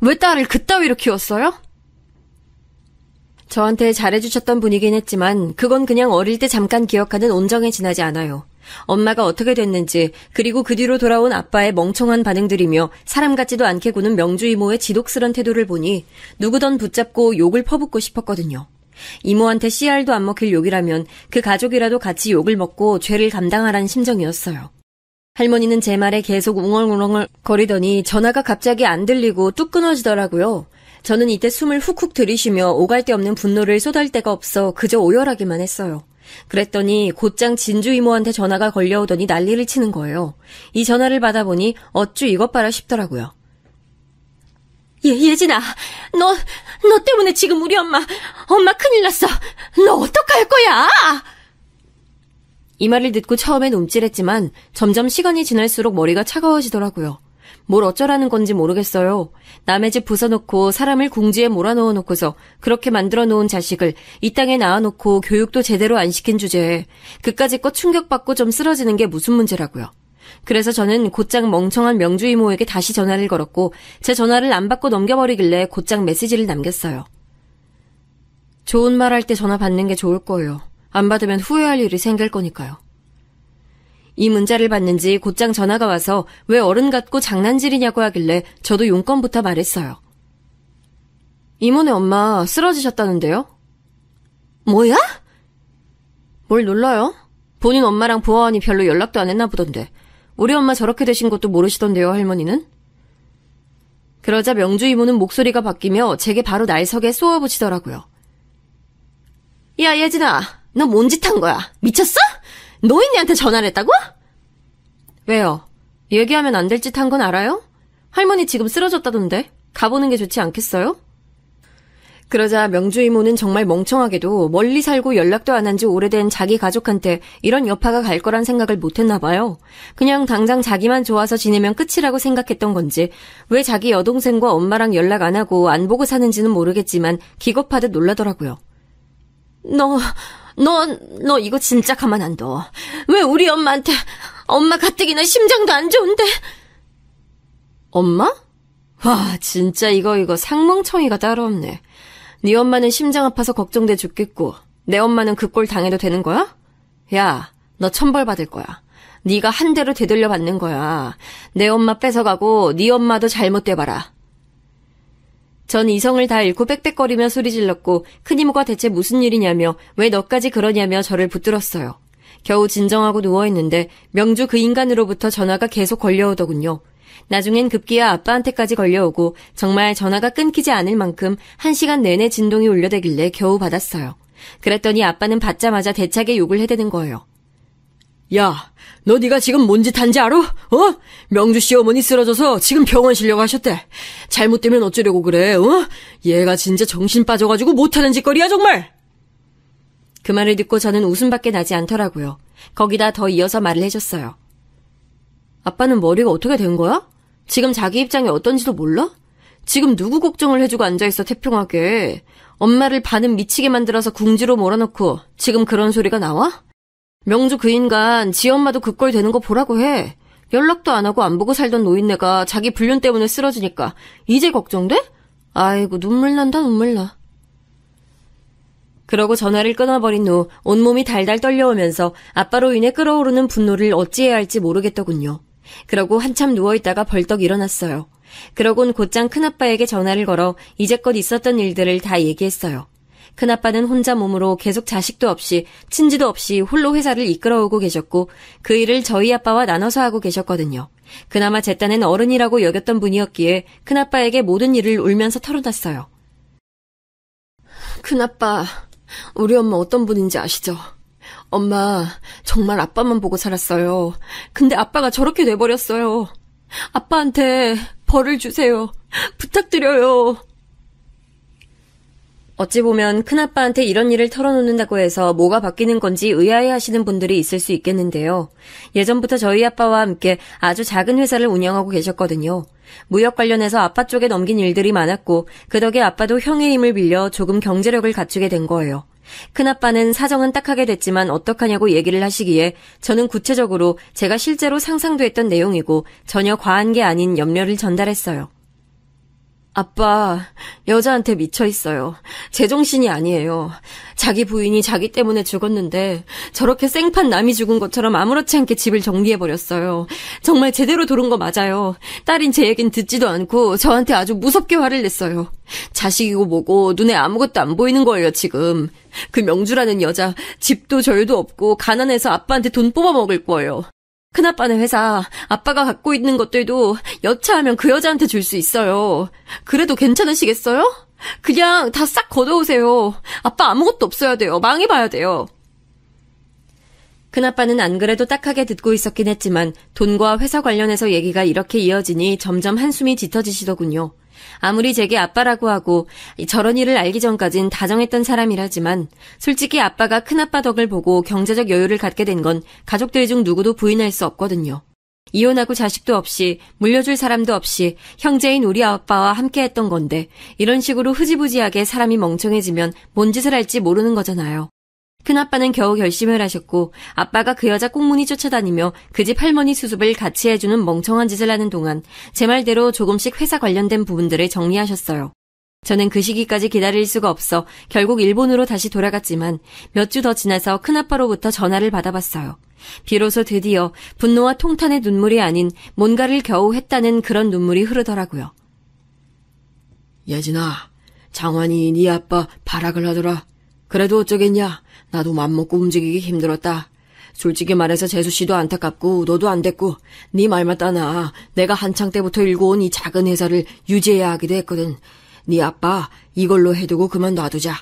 왜 딸을 그따위로 키웠어요? 저한테 잘해주셨던 분이긴 했지만 그건 그냥 어릴 때 잠깐 기억하는 온정에 지나지 않아요. 엄마가 어떻게 됐는지 그리고 그 뒤로 돌아온 아빠의 멍청한 반응들이며 사람 같지도 않게 구는 명주 이모의 지독스런 태도를 보니 누구든 붙잡고 욕을 퍼붓고 싶었거든요. 이모한테 씨알도 안 먹힐 욕이라면 그 가족이라도 같이 욕을 먹고 죄를 감당하라는 심정이었어요. 할머니는 제 말에 계속 웅얼웅얼 거리더니 전화가 갑자기 안 들리고 뚝 끊어지더라고요. 저는 이때 숨을 훅훅 들이쉬며 오갈 데 없는 분노를 쏟을 데가 없어 그저 오열하기만 했어요. 그랬더니 곧장 진주 이모한테 전화가 걸려오더니 난리를 치는 거예요. 이 전화를 받아보니 어쭈 이것 봐라 싶더라고요. 예진아, 너 때문에 지금 우리 엄마 큰일 났어. 너 어떡할 거야? 이 말을 듣고 처음엔 움찔했지만 점점 시간이 지날수록 머리가 차가워지더라고요. 뭘 어쩌라는 건지 모르겠어요. 남의 집 부숴놓고 사람을 궁지에 몰아넣어 놓고서 그렇게 만들어 놓은 자식을 이 땅에 낳아놓고 교육도 제대로 안 시킨 주제에 그까짓 것 충격받고 좀 쓰러지는 게 무슨 문제라고요. 그래서 저는 곧장 멍청한 명주 이모에게 다시 전화를 걸었고 제 전화를 안 받고 넘겨버리길래 곧장 메시지를 남겼어요. 좋은 말 할 때 전화 받는 게 좋을 거예요. 안 받으면 후회할 일이 생길 거니까요. 이 문자를 받는지 곧장 전화가 와서 왜 어른 같고 장난질이냐고 하길래 저도 용건부터 말했어요. 이모네 엄마 쓰러지셨다는데요? 뭐야? 뭘 놀라요? 본인 엄마랑 보아하니 별로 연락도 안 했나 보던데. 우리 엄마 저렇게 되신 것도 모르시던데요, 할머니는? 그러자 명주 이모는 목소리가 바뀌며 제게 바로 날석에 쏘아붙이더라고요. 야, 예진아, 너 뭔 짓 한 거야? 미쳤어? 노인네한테 전화를 했다고? 왜요? 얘기하면 안 될 짓 한 건 알아요? 할머니 지금 쓰러졌다던데 가보는 게 좋지 않겠어요? 그러자 명주 이모는 정말 멍청하게도 멀리 살고 연락도 안 한 지 오래된 자기 가족한테 이런 여파가 갈 거란 생각을 못했나 봐요. 그냥 당장 자기만 좋아서 지내면 끝이라고 생각했던 건지 왜 자기 여동생과 엄마랑 연락 안 하고 안 보고 사는지는 모르겠지만 기겁하듯 놀라더라고요. 너 이거 진짜 가만 안 둬. 왜 우리 엄마한테 엄마 가뜩이나 심장도 안 좋은데. 엄마? 와, 진짜 이거 상멍청이가 따로 없네. 네 엄마는 심장 아파서 걱정돼 죽겠고 내 엄마는 그 꼴 당해도 되는 거야? 야, 너 천벌 받을 거야. 네가 한 대로 되돌려 받는 거야. 내 엄마 뺏어가고 네 엄마도 잘못돼봐라. 전 이성을 다 잃고 빽빽거리며 소리 질렀고 큰이모가 대체 무슨 일이냐며 왜 너까지 그러냐며 저를 붙들었어요. 겨우 진정하고 누워있는데 명주 그 인간으로부터 전화가 계속 걸려오더군요. 나중엔 급기야 아빠한테까지 걸려오고 정말 전화가 끊기지 않을 만큼 1시간 내내 진동이 울려대길래 겨우 받았어요. 그랬더니 아빠는 받자마자 대차게 욕을 해대는 거예요. 야, 너 네가 지금 뭔 짓 한지 알아? 명주 씨 어머니 쓰러져서 지금 병원 실려가셨대. 잘못되면 어쩌려고 그래, 얘가 진짜 정신 빠져가지고 못하는 짓거리야, 정말! 그 말을 듣고 저는 웃음밖에 나지 않더라고요. 거기다 더 이어서 말을 해줬어요. 아빠는 머리가 어떻게 된 거야? 지금 자기 입장이 어떤지도 몰라? 지금 누구 걱정을 해주고 앉아있어 태평하게. 엄마를 반은 미치게 만들어서 궁지로 몰아넣고 지금 그런 소리가 나와? 명주 그 인간 지 엄마도 그 꼴 되는 거 보라고 해. 연락도 안 하고 안 보고 살던 노인네가 자기 불륜 때문에 쓰러지니까 이제 걱정돼? 아이고 눈물 난다 눈물 나. 그러고 전화를 끊어버린 후 온몸이 달달 떨려오면서 아빠로 인해 끓어오르는 분노를 어찌해야 할지 모르겠더군요. 그러고 한참 누워있다가 벌떡 일어났어요. 그러곤 곧장 큰아빠에게 전화를 걸어 이제껏 있었던 일들을 다 얘기했어요. 큰아빠는 혼자 몸으로 계속 자식도 없이 친지도 없이 홀로 회사를 이끌어오고 계셨고 그 일을 저희 아빠와 나눠서 하고 계셨거든요. 그나마 제 딴엔 어른이라고 여겼던 분이었기에 큰아빠에게 모든 일을 울면서 털어놨어요. 큰아빠, 우리 엄마 어떤 분인지 아시죠? 엄마 정말 아빠만 보고 살았어요. 근데 아빠가 저렇게 돼버렸어요. 아빠한테 벌을 주세요. 부탁드려요. 어찌 보면 큰아빠한테 이런 일을 털어놓는다고 해서 뭐가 바뀌는 건지 의아해하시는 분들이 있을 수 있겠는데요. 예전부터 저희 아빠와 함께 아주 작은 회사를 운영하고 계셨거든요. 무역 관련해서 아빠 쪽에 넘긴 일들이 많았고 그 덕에 아빠도 형의 힘을 빌려 조금 경제력을 갖추게 된 거예요. 큰아빠는 사정은 딱하게 됐지만 어떡하냐고 얘기를 하시기에 저는 구체적으로 제가 실제로 상상도 했던 내용이고 전혀 과한 게 아닌 염려를 전달했어요. 아빠, 여자한테 미쳐있어요. 제정신이 아니에요. 자기 부인이 자기 때문에 죽었는데 저렇게 생판 남이 죽은 것처럼 아무렇지 않게 집을 정리해버렸어요. 정말 제대로 돌은 거 맞아요. 딸인 제 얘긴 듣지도 않고 저한테 아주 무섭게 화를 냈어요. 자식이고 뭐고 눈에 아무것도 안 보이는 거예요, 지금. 그 명주라는 여자 집도 절도 없고 가난해서 아빠한테 돈 뽑아먹을 거예요. 큰아빠네 회사, 아빠가 갖고 있는 것들도 여차하면 그 여자한테 줄 수 있어요. 그래도 괜찮으시겠어요? 그냥 다 싹 걷어오세요. 아빠 아무것도 없어야 돼요. 망해봐야 돼요. 큰아빠는 안 그래도 딱하게 듣고 있었긴 했지만 돈과 회사 관련해서 얘기가 이렇게 이어지니 점점 한숨이 짙어지시더군요. 아무리 제게 아빠라고 하고 저런 일을 알기 전까진 다정했던 사람이라지만 솔직히 아빠가 큰아빠 덕을 보고 경제적 여유를 갖게 된 건 가족들 중 누구도 부인할 수 없거든요. 이혼하고 자식도 없이 물려줄 사람도 없이 형제인 우리 아빠와 함께했던 건데 이런 식으로 흐지부지하게 사람이 멍청해지면 뭔 짓을 할지 모르는 거잖아요. 큰아빠는 겨우 결심을 하셨고 아빠가 그 여자 꽁무니 쫓아다니며 그 집 할머니 수습을 같이 해주는 멍청한 짓을 하는 동안 제 말대로 조금씩 회사 관련된 부분들을 정리하셨어요. 저는 그 시기까지 기다릴 수가 없어 결국 일본으로 다시 돌아갔지만 몇 주 더 지나서 큰아빠로부터 전화를 받아봤어요. 비로소 드디어 분노와 통탄의 눈물이 아닌 뭔가를 겨우 했다는 그런 눈물이 흐르더라고요. 예진아, 장환이 네 아빠 발악을 하더라. 그래도 어쩌겠냐. 나도 맘먹고 움직이기 힘들었다. 솔직히 말해서 재수씨도 안타깝고 너도 안 됐고 네 말 맞다나 내가 한창 때부터 일고 온 이 작은 회사를 유지해야 하기도 했거든. 네 아빠 이걸로 해두고 그만 놔두자.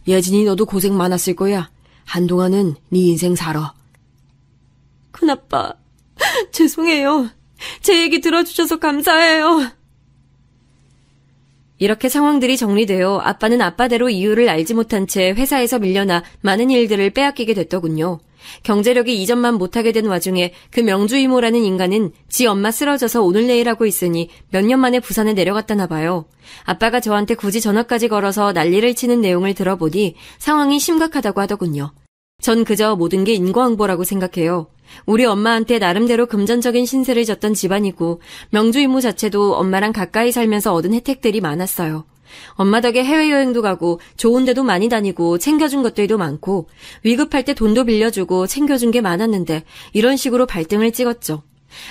예진이 너도 고생 많았을 거야. 한동안은 네 인생 살아. 큰아빠, 죄송해요. 제 얘기 들어주셔서 감사해요. 이렇게 상황들이 정리되어 아빠는 아빠대로 이유를 알지 못한 채 회사에서 밀려나 많은 일들을 빼앗기게 됐더군요. 경제력이 이전만 못하게 된 와중에 그 명주 이모라는 인간은 지 엄마 쓰러져서 오늘 내일 하고 있으니 몇 년 만에 부산에 내려갔다나 봐요. 아빠가 저한테 굳이 전화까지 걸어서 난리를 치는 내용을 들어보니 상황이 심각하다고 하더군요. 전 그저 모든 게 인과응보라고 생각해요. 우리 엄마한테 나름대로 금전적인 신세를 졌던 집안이고 명주 이모 자체도 엄마랑 가까이 살면서 얻은 혜택들이 많았어요. 엄마 덕에 해외여행도 가고 좋은 데도 많이 다니고 챙겨준 것들도 많고 위급할 때 돈도 빌려주고 챙겨준 게 많았는데 이런 식으로 발등을 찍었죠.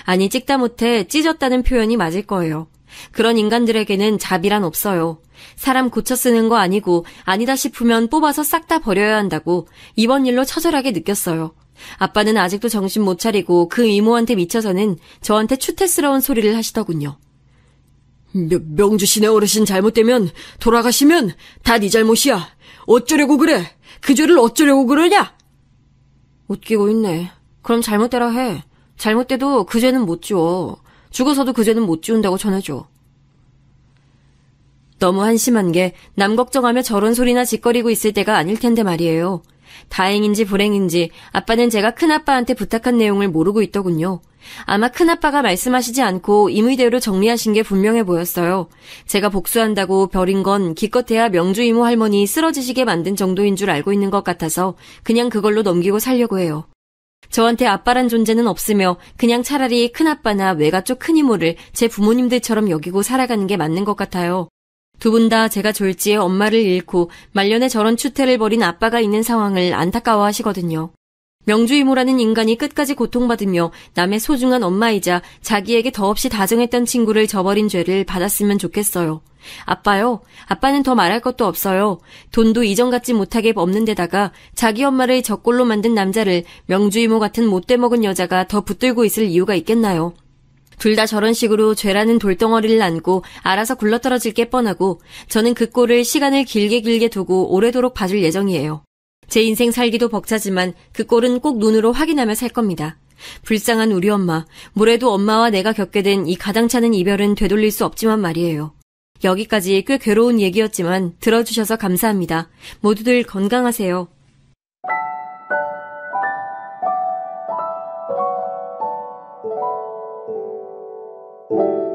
아니 찍다 못해 찢었다는 표현이 맞을 거예요. 그런 인간들에게는 자비란 없어요. 사람 고쳐 쓰는 거 아니고 아니다 싶으면 뽑아서 싹 다 버려야 한다고 이번 일로 처절하게 느꼈어요. 아빠는 아직도 정신 못 차리고 그 이모한테 미쳐서는 저한테 추태스러운 소리를 하시더군요. 명주 씨네 어르신 잘못되면 돌아가시면 다 네 잘못이야. 어쩌려고 그래? 그 죄를 어쩌려고 그러냐? 웃기고 있네. 그럼 잘못대로 해. 잘못돼도 그 죄는 못 지워. 죽어서도 그 죄는 못 지운다고 전해줘. 너무 한심한 게 남 걱정하며 저런 소리나 짓거리고 있을 때가 아닐 텐데 말이에요. 다행인지 불행인지 아빠는 제가 큰아빠한테 부탁한 내용을 모르고 있더군요. 아마 큰아빠가 말씀하시지 않고 임의대로 정리하신 게 분명해 보였어요. 제가 복수한다고 벼린 건 기껏해야 명주 이모 할머니 쓰러지시게 만든 정도인 줄 알고 있는 것 같아서 그냥 그걸로 넘기고 살려고 해요. 저한테 아빠란 존재는 없으며 그냥 차라리 큰아빠나 외가 쪽 큰이모를 제 부모님들처럼 여기고 살아가는 게 맞는 것 같아요. 두 분 다 제가 졸지에 엄마를 잃고 말년에 저런 추태를 벌인 아빠가 있는 상황을 안타까워하시거든요. 명주 이모라는 인간이 끝까지 고통받으며 남의 소중한 엄마이자 자기에게 더없이 다정했던 친구를 저버린 죄를 받았으면 좋겠어요. 아빠요. 아빠는 더 말할 것도 없어요. 돈도 이전 같지 못하게 없는 데다가 자기 엄마를 적골로 만든 남자를 명주 이모 같은 못돼 먹은 여자가 더 붙들고 있을 이유가 있겠나요? 둘 다 저런 식으로 죄라는 돌덩어리를 안고 알아서 굴러떨어질 게 뻔하고 저는 그 꼴을 시간을 길게 두고 오래도록 봐줄 예정이에요. 제 인생 살기도 벅차지만 그 꼴은 꼭 눈으로 확인하며 살 겁니다. 불쌍한 우리 엄마, 뭐래도 엄마와 내가 겪게 된 이 가당찮은 이별은 되돌릴 수 없지만 말이에요. 여기까지 꽤 괴로운 얘기였지만 들어주셔서 감사합니다. 모두들 건강하세요. you